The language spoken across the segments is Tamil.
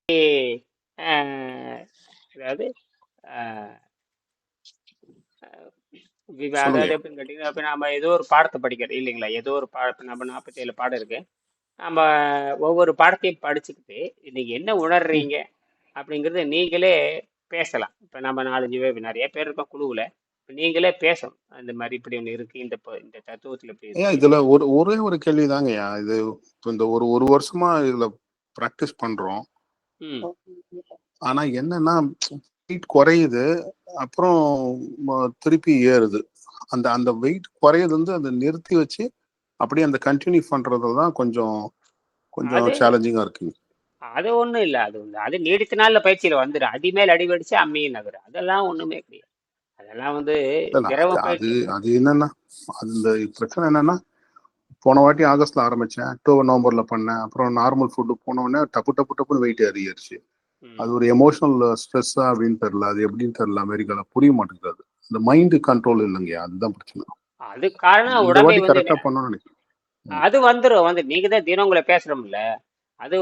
அஹ், அதாவது அஹ், அதாவது சொல்லுங்கய்யா. எப்படின்னு கேட்டீங்கன்னா, இப்போ நம்ம ஏதோ ஒரு பாடத்தை படிக்கிறோம் இல்லைங்களா? ஏதோ ஒரு பாடம், நம்ம 47 பாடம் இருக்கு. நம்ம ஒவ்வொரு பாடத்தையும் படிச்சுக்கிட்டு இன்னைக்கு என்ன ம். உணர்றீங்க அப்படிங்கிறது நீங்களே பேசலாம். இப்போ நம்ம 4-5 பேர் நிறைய பேர் இருக்கோம் குழுவில். நீங்களே பேசணும். அந்த மாதிரி இப்படி ஒன்று இருக்கு, இந்த தத்துவத்தில் இப்படி ஐயா, இருக்கு. இதுல ஒரே ஒரு கேள்விதாங்கய்யா. இது இப்ப இந்த ஒரு வருஷமா இதுல பிராக்டிஸ் பண்றோம். ம். ஆனா என்னன்னா, வெயிட் குறையுது, அப்புறம் திருப்பி ஏறுது. அந்த அந்த வெயிட் குறையுது வந்து அதை நிறுத்தி வச்சு அப்படியே அந்த கண்டினியூ பண்றதுல தான் கொஞ்சம் கொஞ்சம் அது சேலஞ்சிங்கா இருக்குங்க. அது ஒன்றும் இல்லை. அது நீடித்த நாளில் பயிற்சியில் வந்துடும். அடிமேல் அடிபடிச்சு அம்மியும் நகரும். அதெல்லாம் ஒன்றுமே கிடையாது. அதெல்லாம் இல்ல, திரவ அது அது பயிற்சி. அது என்னன்னா, அந்த பிரச்சனை என்னன்னா, போன வாட்டி ஆகஸ்ட்ல ஆரம்பிச்சேன், அக்டோபர் நவம்பர்ல பண்ணேன், அப்புறம் நார்மல் ஃபுட்டு போன உடனே டப்பு டப்பு டப்புன்னு வெயிட் ஏறிடுச்சு. அது ம். ஒரு எமோஷனல் ஸ்ட்ரெஸ்ஸா அப்படின்னு தெரியல, அது எப்படின்னு தெரியல. அமெரிக்கால புரிய மாட்டேங்குது. அது அந்த மைண்டு கண்ட்ரோல் இல்லைங்கய்யா, அதுதான் பிரச்சனை. அது காரணம் இந்த உடம்பை வாட்டி வந்து கரெக்டா பண்ணணும்னு நினைக்கிறேன். ம். அது வந்துடும். நீங்க தான் தினம் உங்களை பேசுறோம்ல. அது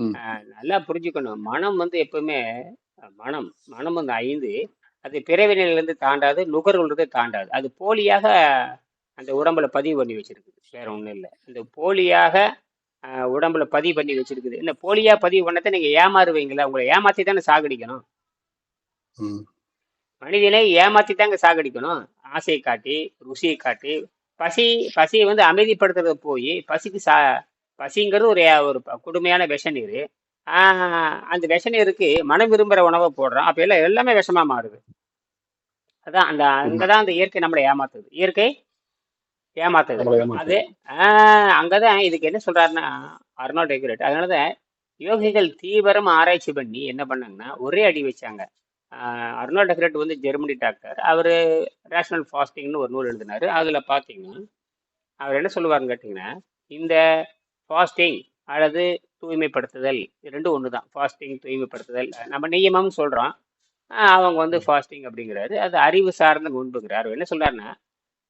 ம். நல்லா புரிஞ்சுக்கணும். மனம் எப்பவுமே மனம் மனம் ஐந்து. அது பிறவி நிலையிலிருந்து தாண்டாது, நுகர்வுலேருந்து தாண்டாது. அது போலியாக அந்த உடம்புல பதிவு பண்ணி வச்சிருக்குது. வேற ஒன்றும் இல்லை. இந்த போலியாக உடம்புல பதிவு பண்ணி வச்சிருக்குது. இந்த போலியா பதிவு பண்ணதை நீங்க ஏமாறுவீங்களா? உங்களை ஏமாத்தி தானே சாகடிக்கணும். ம். மனிதனை ஏமாத்தி தாங்க சாகடிக்கணும். ஆசையை காட்டி, ருசியை காட்டி. பசி பசியை அமைதிப்படுத்துறத போய் பசிங்கிறது ஒரு ஒரு கொடுமையான விஷ நீர். அந்த விஷ நீருக்கு மனம் விரும்புகிற உணவை போடுறோம். அப்போ எல்லாமே விஷமா மாறுது. அதான் உண்மை. அங்கதான் அந்த இயற்கை நம்மளை ஏமாத்துது. இயற்கை ஏமாத்துது. நம்மளை அது ஏமாத்துது. அங்கதான் இதுக்கு என்ன சொல்றாருன்னா, அர்னால்ட் எக்ரேட். அதனாலதான் யோகிகள் தீவிரம் ஆராய்ச்சி பண்ணி என்ன பண்ணாங்கன்னா ஒரே அடி வச்சாங்க. Arnold Ehret Germany doctor. அவரு ரேஷனல் ஃபாஸ்டிங்னு ஒரு நூல் எழுதினாரு. அதுல பாத்தீங்கன்னா அவர் என்ன சொல்லுவாருன்னு கேட்டீங்கன்னா, இந்த ஃபாஸ்டிங் அல்லது தூய்மைப்படுத்துதல் ரெண்டும் ஒன்று தான். ஃபாஸ்டிங் தூய்மைப்படுத்துதல் நம்ம நியமம் சொல்றோம். அவங்க ம். ஃபாஸ்டிங் அப்படிங்கிறாரு. அது அறிவு சார்ந்த நோன்புங்கிறார். அவர் என்ன சொல்றாருன்னா,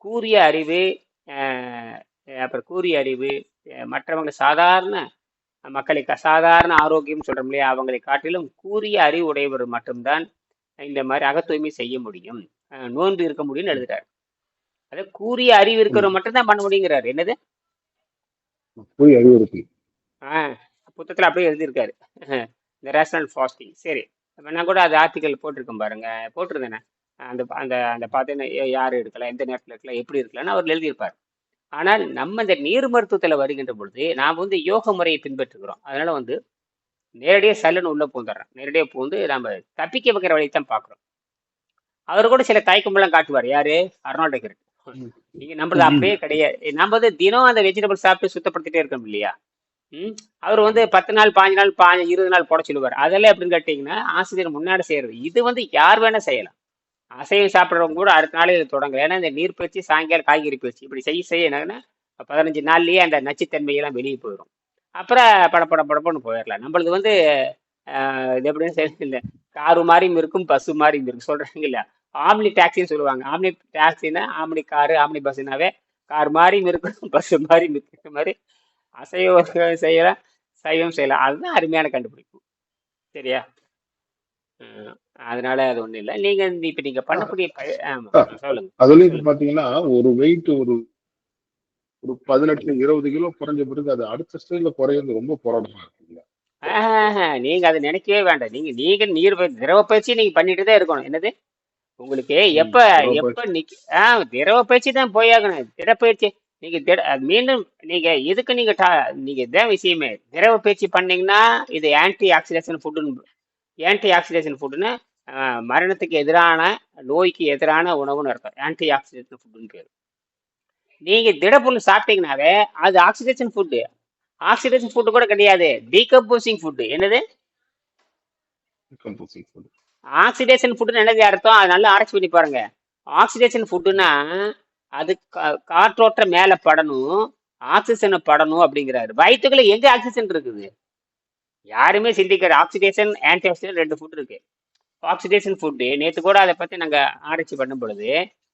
கூறிய அறிவு, அஹ், அப்புறம் கூறிய அறிவு, மற்றவங்க சாதாரண மக்களை சாதாரண ஆரோக்கியம் சொல்றோம் இல்லையா, அவங்களை காட்டிலும் கூறிய அறிவு உடையவர் மட்டும்தான் இந்த மாதிரி அகத்தூய்மை செய்ய முடியும், நோன்பு இருக்க முடியும்னு எழுதுறாரு. அதை கூறிய அறிவு உண்மை. இருக்கிறவங்க மட்டும்தான் பண்ண முடியுங்கிறாரு. என்னது? போய் அறிவுறுத்தி. ஆஹ் புத்தகத்தில் அப்படியே எழுதியிருக்காரு. இந்த ரேஷனல் ஃபாஸ்டிங். சரி, அப்ப நான் கூட அது ஆர்டிக்கல் போட்டிருக்கேன் பாருங்க, போட்டிருந்தேனே. அந்த அந்த அந்த பார்த்தீங்கன்னா யார் எடுக்கலாம், எந்த நேரத்தில் இருக்கலாம், எப்படி இருக்கலாம்னு அவர் எழுதியிருப்பார். ஆனால் நம்ம இந்த நீர் மருத்துவத்தில் வருகின்ற பொழுது நாம் யோக முறையை பின்பற்றுகிறோம். அதனால நேரடியாக சல்லுன்னு உள்ள பூந்துடுறோம். நேரடியாக பூந்து நம்ம தப்பிக்க வைக்கிற வழியை தான் பார்க்குறோம். அவர் கூட சில தயக்கமெல்லாம் காட்டுவார். யாரு? அர்னால்டு ஹெக்ரேட். ம். நீங்க நம்மளது ம். அப்பயே கிடையாது. நம்ம தினம் அந்த வெஜிடபிள் சாப்பிட்டு சுத்தப்படுத்திட்டே இருக்கோம் இல்லையா? ம். அவர் ஆமா. 10 நாள் 5 நாள் 20 நாள் போட சொல்லுவார். அதெல்லாம் எப்படின்னு கேட்டீங்கன்னா, ஆசிரியர் முன்னாடி செய்யறது. இது யார் வேணா செய்யலாம். அசைவம் சாப்பிட்றவங்க கூட அடுத்த நாள் இதை தொடங்கலாம். ஏன்னா இந்த நீர் பயிற்சி, சாயங்காலம் காய்கறி பயிற்சி இப்படி செய்ய என்னன்னா 15 நாள்லயே அந்த நச்சுத்தன்மையெல்லாம் வெளியே போயிடும். அப்புறம் படப்படன்னு போயிடலாம். நம்மளது இது எப்படின்னு தெரியல. காரு மாதிரியும் இருக்கும், பஸ்ஸு மாதிரியும் இருக்கும் சொல்றாங்க இல்ல. ஆம்னி டாக்ஸின்னு சொல்லுவாங்க. ஆம்னி டாக்ஸின்னா ஆம்னி காரு, ஆம்னி பஸ்ஸுனாவே கார் மாதிரியும் இருக்கும், பஸ் மாதிரியும் இருக்கிற மாதிரி அசைவம் செய்யலாம், சைவம் செய்யலாம். அதுதான் அருமையான கண்டுபிடிப்பு. சரியா? ம். அதனால அது ஒண்ணும் இல்லை. இப்ப நீங்க ஆ, பண்ணக்கூடிய ஆமா, ஆ, சொல்லுங்க அதுலயும் இப்ப சொல்லுங்க. பாத்தீங்கன்னா, ஒரு வெயிட் ஒரு ஒரு 18 20 கிலோ குறைஞ்ச பிறகு அது அடுத்த ஸ்டேஜ்ல குறையிறது ரொம்ப போராட்டமா இருக்குங்க. நீங்க அதை நினைக்கவே வேண்டாம். நீங்க நீங்க திரவ பயிற்சி நீங்க பண்ணிட்டு தான் இருக்கணும். என்னது? உங்களுக்கு ம். எப்ப திரவ எப்ப பயிற்சி. நிக்க திரவ பயிற்சி தான் போயாகணும். திடப்பயிற்சி நீங்க மீண்டும் நீங்க எதுக்கு நீங்க இதான் விஷயமே. திரவ பயிற்சி பண்ணீங்கன்னா இது ஆன்டி ஆக்சிடேஷன் ஃபுட்டுன்னு. ஆன்டி ஆக்சிடேஷன் ஃபுட்டுன்னு மரணத்துக்கு எதிரான, நோய்க்கு எதிரான உணவுன்னு அர்த்தம். ஆன்டி ஆக்சிடேஷன் ஃபுட்டுன்னு பேர். நீங்க திடப்பொருள் சாப்பிட்டீங்கன்னாவே அது ஆக்சிடேஷன் ஃபுட்டு. ஆக்சிடேஷன் ஃபுட்டு கூட கிடையாது, டீகம்போசிங் ஃபுட்டு. என்னது? Composing food. ஆக்சிடேஷன் ஃபுட்டுன்னு என்னது அர்த்தம்? அது நல்லா ஆராய்ச்சி பண்ணி பாருங்க. ஆக்சிடேஷன் ஃபுட்டுன்னா அது காற்றோட்ட மேல படணும், ஆக்சிஜனை படணும் அப்படிங்கிறாரு. வயிற்றுக்குள்ள எங்க ஆக்சிஜன் இருக்குது? யாருமே சிந்திக்கிற ஆக்சிடேஷன், ஆன்டி ஆக்சிடென்ட் ரெண்டு ஃபுட் இருக்கு. ஆக்சிடேஷன் ஃபுட்டு நேற்று கூட அதை பத்தி நாங்க ஆராய்ச்சி பண்ணும் பொழுது,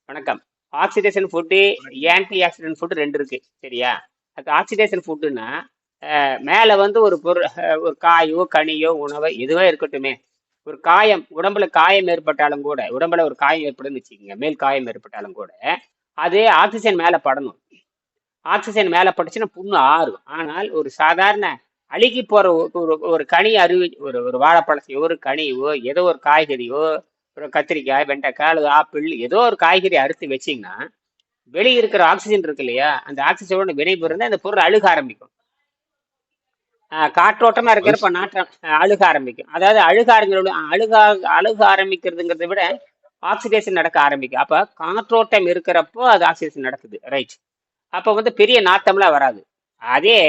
வணக்கம், oxidation food, anti accident food ரெண்டு இருக்கு. சரியா? அது ஆக்சிடேஷன் ஃபுட்டுன்னா மேல வந்து ஒரு பொருள், ஒரு காயோ கனியோ உணவோ எதுவோ இருக்கட்டுமே, ஒரு காயம், உடம்புல காயம் ஏற்பட்டாலும் கூட, உடம்புல ஒரு காயம் ஏற்படுதுன்னு வச்சுக்கோங்க, மேல் காயம் ஏற்பட்டாலும் கூட அது ஆக்சிஜன் மேல படணும். ஆக்சிஜன் மேல பட்டுச்சுன்னா புண்ணு ஆறும். ஆனால் ஒரு சாதாரண அழுகி போற ஒரு ஒரு கனி அருவி, ஒரு ஒரு வாழைப்பழத்தையோ ஒரு கனியோ ஏதோ ஒரு காய்கறியோ, ஒரு கத்திரிக்காய் வெண்டைக்காய் அல்லது ஆப்பிள் ஏதோ ஒரு காய்கறி அறுத்து வச்சீங்கன்னா வெளியே இருக்கிற ஆக்சிஜன் இருக்கு இல்லையா, அந்த ஆக்சிஜனோட வினைபுரிந்து அந்த பொருள் அழுக ஆரம்பிக்கும். காற்றோட்டமா அது இருக்கிறப்ப நாற்றம் அழுக ஆரம்பிக்கும். அதாவது அழுக அழுக ஆரம்பிக்கிறதுங்கிறத விட ஆக்சிடேஷன் நடக்க ஆரம்பிக்கும். அப்ப காற்றோட்டம் இருக்கிறப்போ அது ஆக்சிடேஷன் நடக்குது, ரைட். அப்ப வந்து பெரிய நாத்தம்லாம் வராது. அதே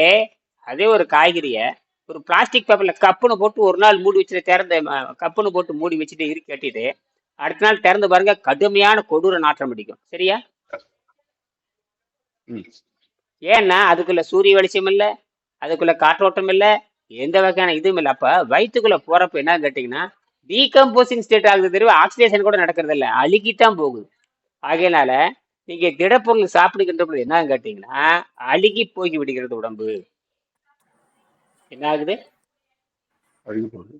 அதே ஒரு காய்கறிய ஒரு பிளாஸ்டிக் பேப்பர்ல கப்புன்னு போட்டு ஒரு நாள் மூடி வச்சுட்டு திறந்து கப்புன்னு போட்டு மூடி வச்சுட்டு இறுக்கி கட்டிட்டு அடுத்த நாள் திறந்து பாருங்க, கடுமையான கொடூர நாற்றம் அடிக்கும். சரியா? ம். ஏன்னா அதுக்குள்ள சூரிய வெளிச்சம் இல்ல, அதுக்குள்ள காற்றோட்டம் இல்ல, எந்த வகையான இதுவும் இல்லை. அப்ப வயிற்றுக்குள்ள போறப்ப என்ன கேட்டீங்கன்னா டீகம்போசிங் ஸ்டேட் ஆகுது, தெரியும், ஆக்சிடேஷன் கூட நடக்கிறது இல்லை, அழுகித்தான் போகுது. ஆகையினால நீங்க திடப்பொருள் சாப்பிடுகின்ற பொழுது என்னன்னு கேட்டீங்கன்னா அழுகி போய் விடுகிறது உடம்பு. என்ன ஆகுது? அழுகி போகுது.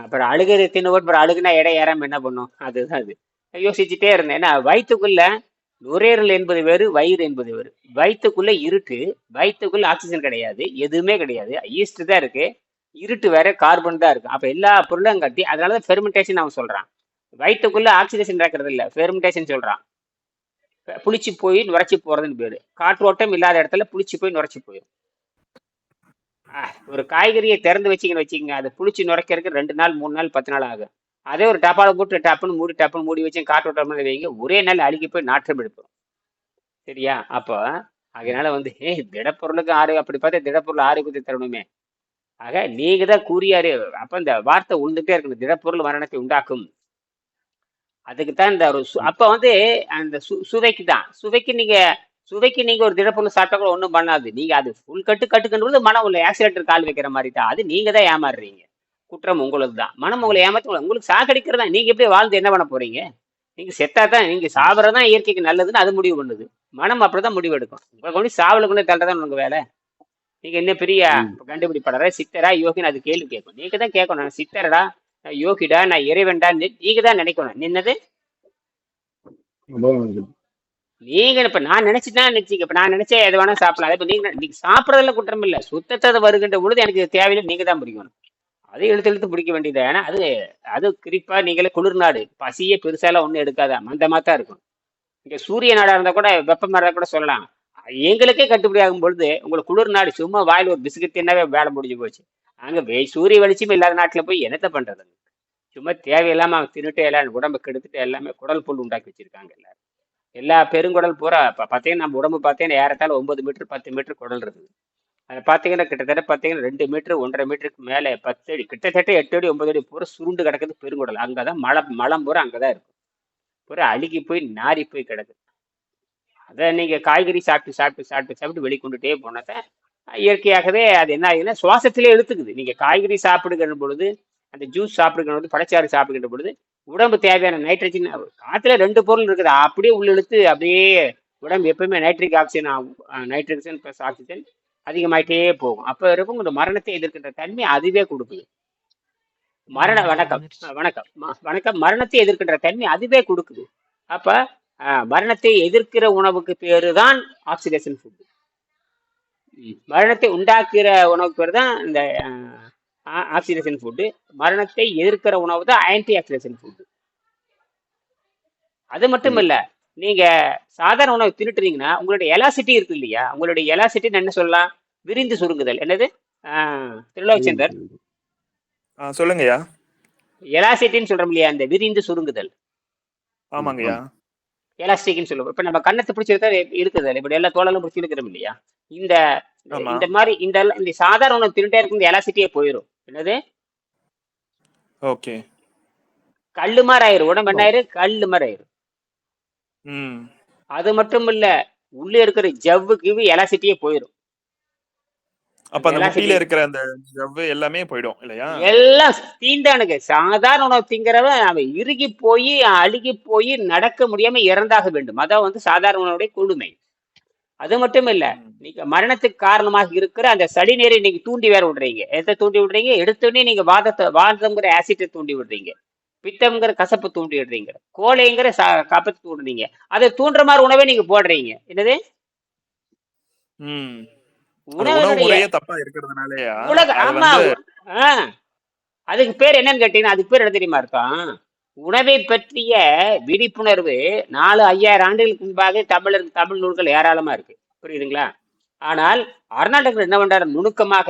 அப்புறம் அழுகிறது தின்னு அப்புறம் அழுகுனா எடை ஏறாம என்ன பண்ணும்? அதுதான் அது. யோசிச்சுட்டே இருந்தேன். ஏன்னா வயிற்றுக்குள்ள நுரையீரல் என்பது வேறு, வயிறு என்பது வேறு. வயிற்றுக்குள்ள இருட்டு, வயிற்றுக்குள்ள ஆக்சிஜன் கிடையாது, எதுவுமே கிடையாது, ஈஸ்ட் தான் இருக்கு. இருட்டு வேற, கார்பன் தான் இருக்கு. அப்ப எல்லா பொருளும் கட்டி, அதனாலதான் ஃபெர்மெண்டேஷன் அவன் சொல்றான். வயிற்றுக்குள்ள ஆக்சிடேஷன் நடக்கிறது இல்ல, ஃபெர்மெண்டேஷன் சொல்றான். புளிச்சு போய் நுரைச்சி போறதுன்னு பேரு. காற்றோட்டம் இல்லாத இடத்துல புளிச்சு போய் நுரைச்சி போயிடும். ஒரு காய்கறியை திறந்து வச்சிங்கன்னு வச்சுக்கோங்க, அது புளிச்சு நுரைக்கிறதுக்கு 2 நாள் 3 நாள் 10 நாள் ஆகும். அதே ஒரு டப்பால போட்டு டப்புன்னு மூடி வச்சு காற்றோட்டம் வைங்க, ஒரே நாள் அழுகி போய் நாற்றம் எடுப்போம். சரியா? அப்போ அதனால வந்து திடப்பொருளுக்கு அப்படி பார்த்தா திடப்பொருள் ஆரோக்கியத்தை தரணுமே. ஆக நீங்க தான் கூறியாரு. அப்ப இந்த வார்த்தை உழுந்துட்டே இருக்கணும், திடப்பொருள் மரணத்தை உண்டாக்கும். அதுக்குத்தான் இந்த ஒரு அப்ப வந்து அந்த சுவைக்கு தான், சுவைக்கு நீங்க ஒரு திடப்பொருள் சாப்பிட்டா கூட ஒன்றும் பண்ணாது. நீங்க அது ஃபுல் கட்டுக்கணுறது மனம் உள்ள ஆக்சிலேட்டர் கால் வைக்கிற மாதிரி தான். அது நீங்க தான் ஏமாறுறீங்க. குற்றம் உங்களுக்கு தான். மனம் உங்களை ஏமாத்த, உங்களுக்கு சாகடிக்கிறதா. நீங்க எப்படி வாழ்ந்து என்ன பண்ண போறீங்க? நீங்க செத்தா தான், நீங்க சாப்பிட்றதான் இயற்கைக்கு நல்லதுன்னு அது முடிவு பண்ணுது. மனம் அப்படிதான் முடிவு எடுக்கும். உங்களை கொண்டு சாவல கொண்டு தள்ளுறதான் உங்க வேலை. நீங்க என்ன பெரிய கண்டுபிடிப்பாளரா, சித்தரா, யோகின்னு அது கேள்வி கேட்கும். நீங்க தான் கேட்கணும், நான் சித்தரடா, நான் யோகிடா, நான் இறைவன்டா, நீங்க தான் நினைக்கணும். நின்னது நீங்க. இப்ப நான் நினைச்சுதான் நினைச்சீங்க. இப்ப நான் நினைச்சா எது வேணா சாப்பிடலாம். இப்ப நீங்க சாப்பிடறதுல குற்றம் இல்ல, சுத்தத்தை வருகின்ற பொழுது எனக்கு தேவையில்லை, நீங்க தான் பிடிக்கணும். அதை இழுத்து பிடிக்க வேண்டியது. ஏன்னா அது குறிப்பா நீங்களே குளிர்நாடு, பசியே பெருசாலாம் ஒண்ணும் எடுக்காத, மந்தமா தான் இருக்கும். இங்க சூரிய நாடா இருந்தா கூட வெப்பமா இருந்தா கூட சொல்லலாம். எங்களுக்கே கட்டுப்படி ஆகும் பொழுது உங்களுக்கு குளிர் நாடு, சும்மா வாயில் ஒரு பிஸ்கட் தின்னாவே வேலை முடிஞ்சு போச்சு. அங்க சூரிய வெளிச்சமே இல்லாத நாட்டுல போய் என்னத்த பண்றது? சும்மா தேவையில்லாம அவங்க தின்னுட்டு எல்லாம் உடம்பு கெடுத்துட்டு எல்லாமே குடல் புல் உண்டாக்கி வச்சிருக்காங்க எல்லாரும். எல்லா பெருங்குடல் பூரா பார்த்தீங்கன்னா நம்ம உடம்பு பார்த்தீங்கன்னா ஏறத்தாழ 9 மீட்டர் 10 மீட்டர் குடல் இருக்குது. அதை பார்த்தீங்கன்னா கிட்டத்தட்ட பார்த்தீங்கன்னா 2 மீட்டர் 1.5 மீட்டருக்கு மேலே 10 அடி, கிட்டத்தட்ட 8 அடி 9 அடி பூரா சுருண்டு கிடக்குது பெருங்குடல். அங்கதான் மலம் பூரா அங்கதான் இருக்கும். பூரா அழுகி போய் நாரி போய் கிடக்குது. அதை நீங்க காய்கறி சாப்பிட்டு சாப்பிட்டு சாப்பிட்டு சாப்பிட்டு வெளிக்கொண்டுட்டே போனதான் இயற்கையாகவே அது என்ன ஆகுதுன்னா சுவாசத்திலே இழுத்துக்குது. நீங்க காய்கறி சாப்பிடுகிற பொழுது, அந்த ஜூஸ் சாப்பிடுகிற பொழுது, பழச்சாறு சாப்பிடுகின்ற பொழுது உடம்பு தேவையான நைட்ரஜன், காத்துல 2 பொருள் இருக்குது, அப்படியே உள்ள இழுத்து அப்படியே உடம்பு எப்பவுமே நைட்ரிக் ஆக்சிஜன் ஆகும். நைட்ரஜன் பிளஸ் ஆக்சிஜன் அதிகமாயிட்டே போகும். அப்ப இருக்கும் இந்த மரணத்தை எதிர்க்கின்ற தன்மை அதுவே கொடுக்குது. வணக்கம் வணக்கம் வணக்கம். மரணத்தை எதிர்க்கின்ற தன்மை அதுவே கொடுக்குது. அப்ப மரணத்தை எதிர்க்கிற உணவுக்கு பேரு தான் ஆக்சிடேஷன் ஃபுட். மரணத்தை உண்டாக்குற உணவுக்கு பேர் தான் இந்த ஆக்சிடேஷன் ஃபுட்டு. மரணத்தை எதிர்க்கிற உணவு தான் ஆன்டி ஆக்சிடேஷன் ஃபுட்டு. அது மட்டும் இல்ல, நீங்க சாதாரண உணவு தின்னுட்டுறீங்கன்னா உங்களுடைய எலாசிட்டி இருக்கு இல்லையா, உங்களுடைய எலாசிட்டி என்ன சொல்லலாம், விரிந்து சுருங்குதல். என்னது திருலோகச்சந்தர்? சொல்லுங்கய்யா. எலாசிட்டின்னு சொல்றோம் இல்லையா, அந்த விரிந்து சுருங்குதல். ஆமாங்கய்யா. எலாஸ்டிக்னு சொல்லுவோம். இப்ப நம்ம கண்ணத்தை பிடிச்சிருக்கா இருக்குது, இப்படி எல்லா தோளாலும் பிடிச்சி இருக்கிறோம் இல்லையா, இந்த மாதிரி இந்த சாதாரண உணவு தின்னுட்டே இருக்கு, எலாசிட்டியே போயிடும். என்னது ஓகே, கல்லு மாதிரி ஆயிரும் உடம்பு. என்ன ஆயிரும்? கல்லு மாதிரி ஆயிரும். அது மட்டும் இல்ல, உள்ள இருக்கிற ஜவ்வுக்கு எலாசிட்டியே போயிடும். அப்ப அந்த முட்டில இருக்கிற அந்த ஜவ்வு எல்லாமே போயிடும் இல்லையா? எல்லாம் தீண்டானுங்க. சாதாரண உணவு திங்கிறவன் அவன் இறுகி போய் அழுகி போய் நடக்க முடியாம இறந்தாக வேண்டும். அதான் வந்து சாதாரண உணவுடைய கொடுமை. அது மட்டும் இல்ல, நீங்க மரணத்துக்கு காரணமாக இருக்கிற அந்த சடிநீரை நீங்க தூண்டி வேற விடுறீங்க. எதை தூண்டி விடுறீங்க? எடுத்தோடனே நீங்க வாதம்ங்கிற ஆசிட்டை தூண்டி விடுறீங்க, பித்தம்ங்கிற கசப்பு தூண்டி விடுறீங்க, கோழைங்கிற கபத்தை தூண்டுறீங்க. அதை தூண்டுற மாதிரி உணவை நீங்க போடுறீங்க. என்னது உணவு உணவினுடைய முறையே தப்பா இருக்கிறதுனாலயா உலக அது ஆமா வந்து அதுக்கு பேர் என்னன்னு கேட்டீங்கன்னா, அதுக்கு பேர் என்ன தெரியுமா அர்த்தம்? உணவை பற்றிய விழிப்புணர்வு 4,000-5,000 ஆண்டுகளுக்கு முன்பாக தமிழ் நூல்கள் ஏராளமா இருக்கு. புரியுதுங்களா? ஆனால் அருணாடகர் என்ன பண்றாரு? நுணுக்கமாக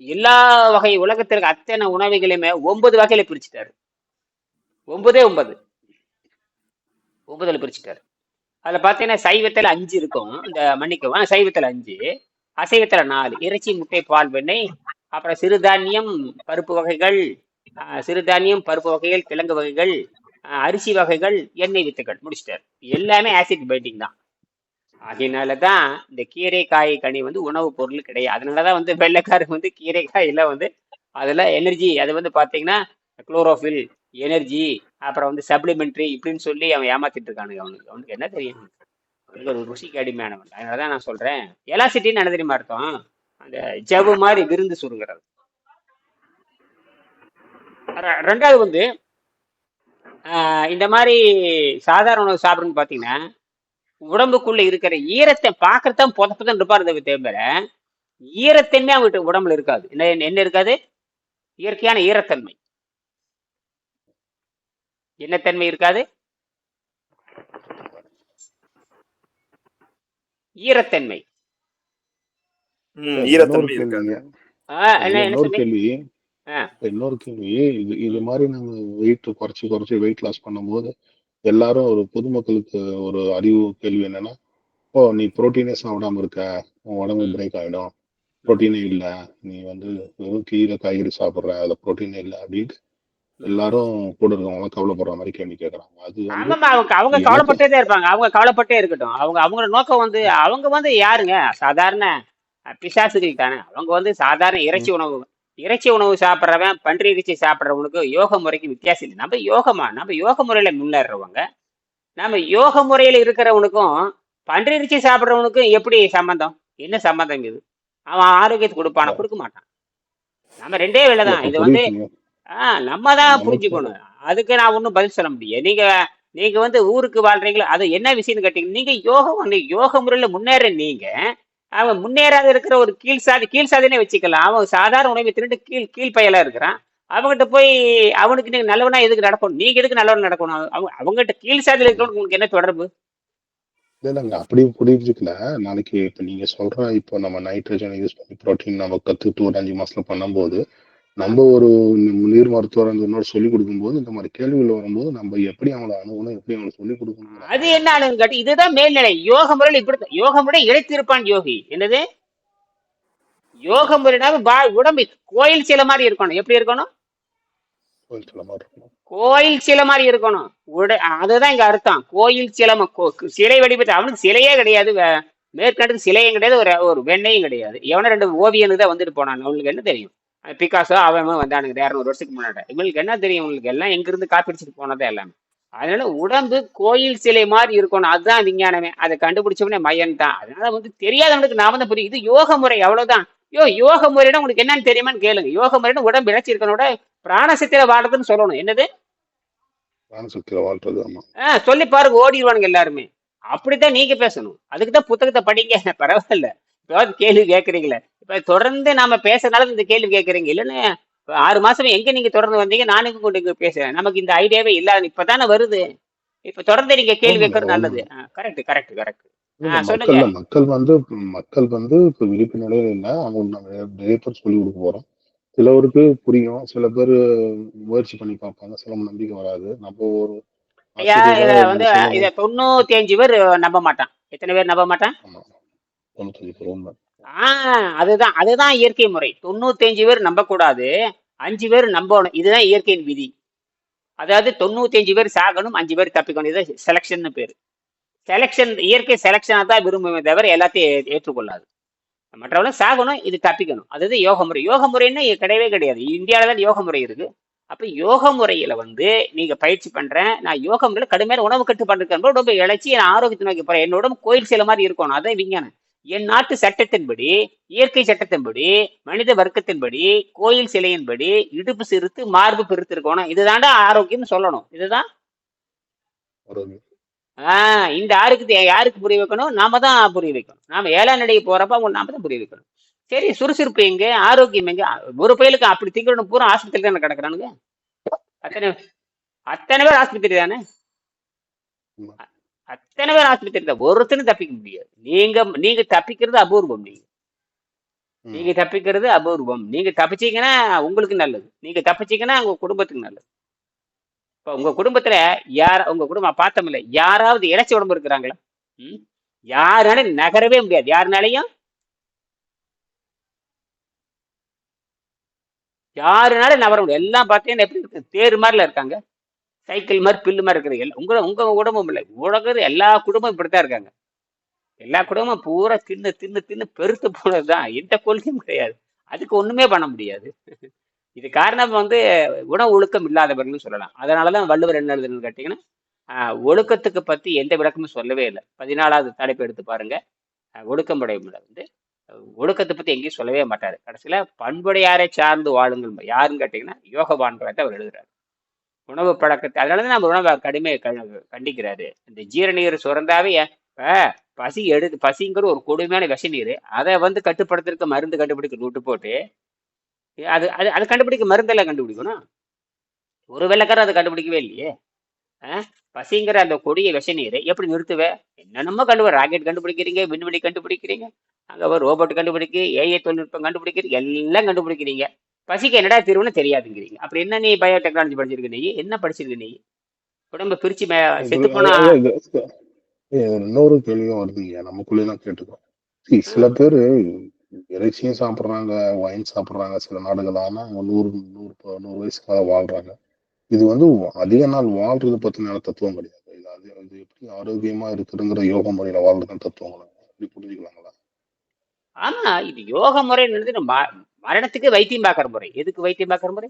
எல்லா வகை உலகத்திற்கு அத்தனை உணவுகளையுமே 9 வகையில பிரிச்சுட்டாரு. 9 பிரிச்சுட்டாரு. அதுல பாத்தீங்கன்னா சைவத்துல 5 இருக்கும். இந்த மன்னிக்கவும், சைவத்துல 5, அசைவத்துல 4. இறைச்சி, முட்டை, பால், வெண்ணெய், அப்புறம் சிறுதானியம், பருப்பு வகைகள், கிழங்கு வகைகள், அரிசி வகைகள், எண்ணெய் வித்துக்கள், முடிச்சிட்டாரு. எல்லாமே ஆசிட் பைண்டிங் தான். அதனாலதான் இந்த கீரை காய் கனி வந்து உணவு பொருள் கிடையாது. அதனாலதான் வந்து வெள்ளைக்காரங்க வந்து கீரை காயில வந்து அதுல எனர்ஜி, அது வந்து பாத்தீங்கன்னா குளோரோஃபில், எனர்ஜி, அப்புறம் வந்து சப்ளிமெண்ட்ரி இப்படின்னு சொல்லி அவன் ஏமாத்திட்டு இருக்கானுங்க. அவனுக்கு என்ன தெரியும்? அவனுக்கு ஒரு ருசிக்கு அடிமையானவன். அதனாலதான் நான் சொல்றேன், எலாசிட்டின்னு என்ன தெரியுமா அர்த்தம்? அந்த ஜவ்வு மாதிரி விருந்து சுருங்கிறது. ரெண்டாவது வந்து இந்த மாதிரி சாதாரண உணவு சாப்பிடுன்னு பாத்தீங்கன்னா உடம்புக்குள்ள இருக்கிற ஈரத்தை பார்க்கறதான் புதப்பதான் இருப்பாரு தவிர ஈரத்தன்மை அவங்ககிட்ட உடம்புல இருக்காது. என்ன இருக்காது? இயற்கையான ஈரத்தன்மை. என்ன தன்மை இருக்காது? ஈரத்தன்மை. ஈரத்தன்மை இருக்காது. இன்னொரு கேள்வி, இது மாதிரி நம்ம வெயிட் குறைச்சி வெயிட் லாஸ் பண்ணும்போது எல்லாரும் ஒரு பொதுமக்களுக்கு ஒரு அறிவு கேள்வி என்னன்னா, ஓ நீ புரோட்டீனே சாப்பிடாம இருக்க, உன் உடம்பு பிரேக் ஆயிடும், புரோட்டீனே இல்ல, நீ வந்து வெறும் கீரை காய்கறி சாப்பிடுற, அதுல புரோட்டீனே இல்லை அப்படின்னு எல்லாரும் கூட இருக்கவங்க கவலைப்படுற மாதிரி கேள்வி கேட்கறாங்க. அது அவங்க கவலைப்பட்டே தான் இருப்பாங்க. அவங்க கவலைப்பட்டே இருக்கட்டும். அவங்களோட நோக்கம் வந்து அவங்க வந்து யாருங்க? சாதாரண பிசாசுகள் தானே. அவங்க வந்து சாதாரண இறைச்சி உணவு சாப்பிட்றவன், பன்றி இறைச்சி சாப்பிட்றவனுக்கு யோக முறைக்கு வித்தியாசம் இல்லை. நம்ம யோக முறையில முன்னேறவங்க. நம்ம யோக முறையில இருக்கிறவனுக்கும் பன்றி இறைச்சி சாப்பிட்றவனுக்கும் எப்படி சம்பந்தம்? என்ன சம்பந்தம் இது? அவன் ஆரோக்கியத்தை கொடுப்பான? கொடுக்க மாட்டான். நம்ம ரெண்டே வேலை தான். இது வந்து நம்ம தான் புரிஞ்சுக்கணும். அதுக்கு நான் ஒன்றும் பதில் சொல்ல முடியும். நீங்க வந்து ஊருக்கு வாழ்றீங்களா? அது என்ன விஷயம்னு கேட்டீங்க. நீங்க யோக முறையில முன்னேற நீங்க அவன் முன்னேறாத இருக்கிற ஒரு கீழ் சாதினே வச்சுக்கலாம். அவன் சாதாரண உணவை திருட்டு கீழ் பயலா இருக்கிறான். அவங்ககிட்ட போய் அவனுக்கு நீங்க நல்லவனா எதுக்கு நடக்கணும்? நீங்க எதுக்கு நல்லவனா நடக்கணும்? அவங்ககிட்ட கீழ் சாதியில இருக்கிறவனுக்கு உங்களுக்கு என்ன தொடர்பு? இல்லைங்க, அப்படி புரிஞ்சுக்கல. நாளைக்கு இப்ப நீங்க சொல்ற இப்போ நம்ம நைட்ரஜன் யூஸ் பண்ணி புரோட்டீன் நம்ம கத்துட்டு ஒரு 5 மாசத்துல பண்ணும்போது நம்ம ஒரு நீர் மருத்துவர் இன்னொரு சொல்லிக் கொடுக்கும்போது இந்த மாதிரி கேள்விகள் வரும்போது நம்ம எப்படி அவங்களை அணுகணும், எப்படி அவங்களுக்கு சொல்லிக் கொடுக்கணும்? அது என்ன ஆளுங்க? இதுதான் மேல்நிலை. யோக முறையில் இப்படி யோக முறை இழைத்திருப்பான் யோகி. என்னது யோக முறைனா உடம்பு கோயில் சில மாதிரி இருக்கணும். எப்படி இருக்கணும்? கோயில் சில மாதிரி இருக்கணும். அதுதான் இங்க அர்த்தம். கோயில் சிலை வடிவத்தை. அவனுக்கு சிலையே கிடையாது, மேற்கண்டுக்கு சிலையும் கிடையாது, ஒரு வெண்ணையும் கிடையாது. எவனா 2 ஓவியனுக்கு தான் வந்துட்டு போனான். அவங்களுக்கு என்ன தெரியும்? பிகாசோ அவன் வந்தானுங்க 200 வருஷத்துக்கு முன்னாடி. இவங்களுக்கு என்ன தெரியும்? உங்களுக்கு எல்லாம் எங்க இருந்து காப்பிடிச்சிட்டு போனதே எல்லாமே. அதனால உடம்பு கோயில் சிலை மாதிரி இருக்கணும். அதுதான் விஞ்ஞானமே. அதை கண்டுபிடிச்சவனே மையன் தான். அதனால வந்து தெரியாதவனுக்கு நாம தான் புரியும். இது யோக முறை, அவ்வளவுதான். யோக முறைனா உங்களுக்கு என்னன்னு தெரியுமான்னு கேளுங்க. யோக முறைனா உடம்பு இழைச்சி இருக்கனோட பிராணசக்தியில வாழ்றதுன்னு சொல்லணும். என்னது பிராணசக்தியில வாழ்றது? சொல்லி பாருங்க, ஓடிடுவானுங்க எல்லாருமே. அப்படித்தான் நீங்க பேசணும். அதுக்குதான் புத்தகத்தை படிங்க. பரவாயில்ல, இப்ப கேள்வி கேட்கறீங்களே. இப்ப தொடர்ந்து நாம பேசுறதுனால இந்த கேள்வி கேட்கறீங்க. இல்லைன்னு 6 மாசம் எங்க நீங்க தொடர்ந்து வந்தீங்க, நானும் கொண்டு பேசுறேன். நமக்கு இந்த ஐடியாவே இல்லாத இப்பதானே வருது. இப்ப தொடர்ந்து நீங்க கேள்வி கேட்கறது நல்லது. கரெக்ட். மக்கள் வந்து இப்ப விழிப்பு நிலையில இல்லை. அவங்க நம்ம நிறைய பேர் சொல்லி கொடுக்க போறோம். சிலவருக்கு புரியும், சில பேர் முயற்சி பண்ணி பார்ப்பாங்க, சில நம்பிக்கை வராது. நம்ம ஒரு வந்து இத 95 பேர் நம்ப மாட்டான். எத்தனை பேர் நம்ப மாட்டான்? 95 பேர் உண்மை. அதுதான் இயற்கை முறை. 95 பேர் நம்ப கூடாது, 5 பேர் நம்பணும். இதுதான் இயற்கையின் விதி. அதாவது 95 பேர் சாகணும், 5 பேர் தப்பிக்கணும். இது செலக்ஷன் பேரு. செலக்ஷன், இயற்கை செலக்ஷனா தான் விரும்புமே தவிர எல்லாத்தையும் ஏற்றுக்கொள்ளாது. மற்றவங்க சாகணும், இது தப்பிக்கணும். அதாவது யோக முறை. யோக முறைன்னு கிடையவே கிடையாது. இந்தியாவில தான் யோக முறை இருக்கு. அப்ப யோக முறையில வந்து நீங்க பயிற்சி பண்றேன், நான் யோக முறையில கடுமையான உணவு கட்டுப்பாடு ரொம்ப இழைச்சி என் ஆரோக்கியத்தை நோக்கி போறேன். என்னோட கோயில் சில மாதிரி இருக்கணும். அதான் விஞ்ஞானம். என் நாட்டு சட்டத்தின்படி, இயற்கை சட்டத்தின்படி, மனித வர்க்கத்தின்படி, கோயில் சிலையின்படி இடுப்பு சிறுத்து மார்பு பெருத்து இருக்கணும். இதுதான்டா ஆரோக்கியம்னு சொல்லணும். இதுதான் ஆரோக்கியம். இந்த யாருக்கு புரிய வைக்கணும்? நாம தான் புரிய வைக்கணும். நாம 7ஆம் நடைக்கு போறப்ப அவங்க நாம தான் புரிய வைக்கணும். சரி, சுறுசுறுப்பு எங்க, ஆரோக்கியம் எங்க? ஒரு பயலுக்கு அப்படி திங்கணும் பூரா ஆஸ்பத்திரி தானே கிடக்குறானுங்க. அத்தனை அத்தனை பேர் ஆஸ்பத்திரி தானே, ஆமா. அத்தனை பேர் ஆஸ்பத்திரி தான். ஒருத்தனும் தப்பிக்க முடியாது. நீங்க தப்பிக்கிறது அபூர்வம். நீங்க ம். தப்பிக்கிறது அபூர்வம். நீங்க தப்பிச்சீங்கன்னா உங்களுக்கு நல்லது. நீங்க தப்பிச்சீங்கன்னா உங்க குடும்பத்துக்கு நல்லது. இப்ப உங்க குடும்பத்துல உங்க குடும்பம் பார்த்தோம்ல, யாராவது இளைச்ச உடம்பு இருக்கிறாங்களா? ம்? யாராலையும் நகரவே முடியாது. யாருனாலையும் நகர முடியாது. எல்லாம் பார்த்தீங்கன்னா எப்படி இருக்கு? தேர் மாதிரில இருக்காங்க. சைக்கிள் மாதிரி பில்லு மாதிரி இருக்கிறது. உங்க உங்க குடும்பம் இல்லை, உலகிறது எல்லா குடும்பம் இப்படித்தான் இருக்காங்க. எல்லா குடும்பமும் பூரா தின்னு தின்னு தின்னு பெருத்து போனதுதான். எந்த கொள்கையும் கிடையாது. அதுக்கு ஒண்ணுமே பண்ண முடியாது. இது காரணம் உணவு ஒழுக்கம் இல்லாதவர்கள்னு சொல்லலாம். அதனாலதான் வள்ளுவர் என்ன எழுதுன்னு கேட்டீங்கன்னா, ஒழுக்கத்துக்கு பத்தி எந்த விளக்கமும் சொல்லவே இல்லை. 14வது தலைப்பு எடுத்து பாருங்க. ஒழுக்கமுடையவங்கள ஒழுக்கத்தை பத்தி எங்கேயும் சொல்லவே மாட்டாரு. கடைசியில பண்புடையாரை சார்ந்து வாழுங்கள் யாருன்னு கேட்டீங்கன்னா யோகவான்றத அவர் எழுதுறாரு. உணவு பழக்கத்தை அதனாலதான் நம்ம உணவை கண்டிக்கிறாரு. இந்த ஜீரநீர் சுரந்தாவே பசிங்கிற ஒரு கொடுமையான விஷ நீர். அதை கட்டுப்படுத்துறதுக்கு மருந்து கண்டுபிடிக்க விட்டு போட்டு அது அது அது கண்டுபிடிக்க மருந்தெல்லாம் கண்டுபிடிக்கணும். ஒரு வெள்ளக்காரன் அதை கண்டுபிடிக்கவே இல்லையே. பசிங்கிற அந்த கொடிய விஷ நீர் எப்படி நிறுத்துவே? என்னென்னமோ ராக்கெட் கண்டுபிடிக்கிறீங்க, விண்வெளி கண்டுபிடிக்கிறீங்க, அங்க ரோபோட் கண்டுபிடிக்க, ஏஐ தொழில்நுட்பம் கண்டுபிடிக்கிறீங்க, எல்லாம் கண்டுபிடிக்கிறீங்க. பசிக்கு என்னடா தீர்வுன்னு தெரியாதுங்கிறீங்க. அப்படி என்ன நீ பயோடெக்னாலஜி படிச்சிருக்க? நீ என்ன படிச்சிருக்க? நீ உடம்ப பிரிச்சு செத்து போனா இன்னொரு கேள்வியும் வருதுங்க, நமக்குள்ளேயும் கேட்டுக்கோம். சில பேரு இறைச்சியும் சாப்பிடுறாங்க, ஒயின் சாப்பிடுறாங்க சில நாடுகள். ஆனா அவங்க 100 வயசுக்காக வாழ்றாங்க. இது அதிக நாள் வாழ்றது பத்தின தத்துவம் கிடையாது. இது எப்படி ஆரோக்கியமா இருக்குதுங்கிற யோக முறையில வாழ்றதுன்னு தத்துவங்களா எப்படி புரிஞ்சுக்கலாங்களா? ஆமா, இது யோக முறைன்னு மரணத்துக்கு வைத்தியம் பார்க்கற முறை. எதுக்கு வைத்தியம் பார்க்கற முறை?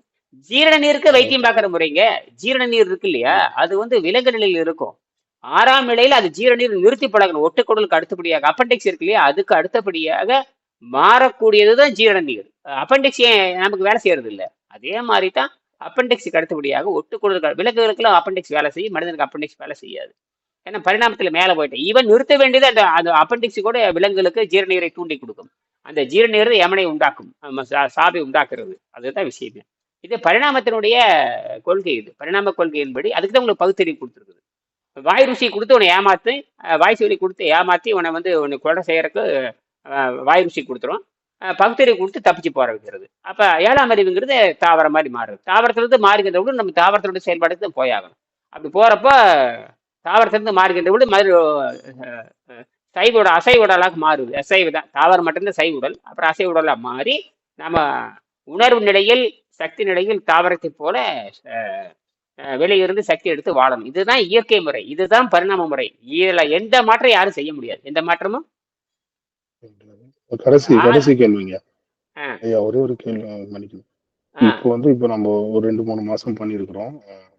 ஜீரண நீருக்கு வைத்தியம் பார்க்கற முறைங்க. ஜீரண நீர் இருக்கு இல்லையா, அது விலங்கு நிலையில் இருக்கும். 6ஆம் நிலையில அது ஜீரண நீர் நிறுத்தி பழகணும். ஒட்டுக்குடலுக்கு அடுத்தபடியாக அப்பெண்டிக்ஸ் இருக்கு இல்லையா, அதுக்கு அடுத்தபடியாக மாறக்கூடியதுதான் ஜீரண நீர். அப்பெண்டிக்ஸ் ஏன் நமக்கு வேலை செய்யறது இல்லை? அதே மாதிரி தான் அப்பெண்டிக்ஸுக்கு அடுத்தபடியாக ஒட்டுக்குடலுக்கு விலங்குகளுக்குலாம் அப்பெண்டிக்ஸ் வேலை செய்யும், மனிதனுக்கு அப்பெண்டிக்ஸ் வேலை செய்யாது. ஏன்னா பரிணாமத்துல மேல போயிட்டேன். ஈவன் நிறுத்த வேண்டியது அந்த அப்பெண்டிக்ஸ் கூட விலங்குகளுக்கு ஜீரநீரை தூண்டி கொடுக்கும். அந்த ஜீரநீர் யமனை உண்டாக்கும், சாபை உண்டாக்குறது. அதுதான் விஷயமே. இது பரிணாமத்தினுடைய கொள்கை. இது பரிணாம கொள்கையின்படி அதுக்கு தான் உங்களுக்கு பகுத்தறிவு கொடுத்துருக்குது. வாய் ருசி கொடுத்து உன்னை ஏமாத்து, வாய் சொல்லி கொடுத்து ஏமாத்தி உன்னை உன்னை கொலை செய்யறதுக்கு வாய் ருசி கொடுத்துரும். பகுத்தறிவு கொடுத்து தப்பிச்சு போற வைக்கிறது. அப்ப 7ஆம் அறிவுங்கிறது தாவரம் மாதிரி மாறுது. தாவரத்திலிருந்து மாறுகின்ற விட நம்ம தாவரத்தினுடைய செயல்பாடுக்கு தான் போயாகணும். அப்படி போறப்ப தாவரத்திலிருந்து மாறுகின்ற விட சைவ அசைவ உடலாக மாறுது. அசைவு தான், தாவரம் மட்டும்தான் சைவ உடல். அப்புறம் அசைவ உடலா மாறி நம்ம உணர்வு நிலையில், சக்தி நிலையில் தாவரத்தை போல வெளியிருந்து சக்தி எடுத்து வாழணும். இதுதான் இயற்கை முறை, இதுதான் பரிணாம முறை. இதுல எந்த மாற்றம் யாரும் செய்ய முடியாது. எந்த மாற்றமும். கடைசி கேள்விங்க ஐயா, ஒரே ஒரு கேள்வி மன்னிக்கணும். இப்போ நம்ம ஒரு 2-3 மாசம் பண்ணிருக்கிறோம்,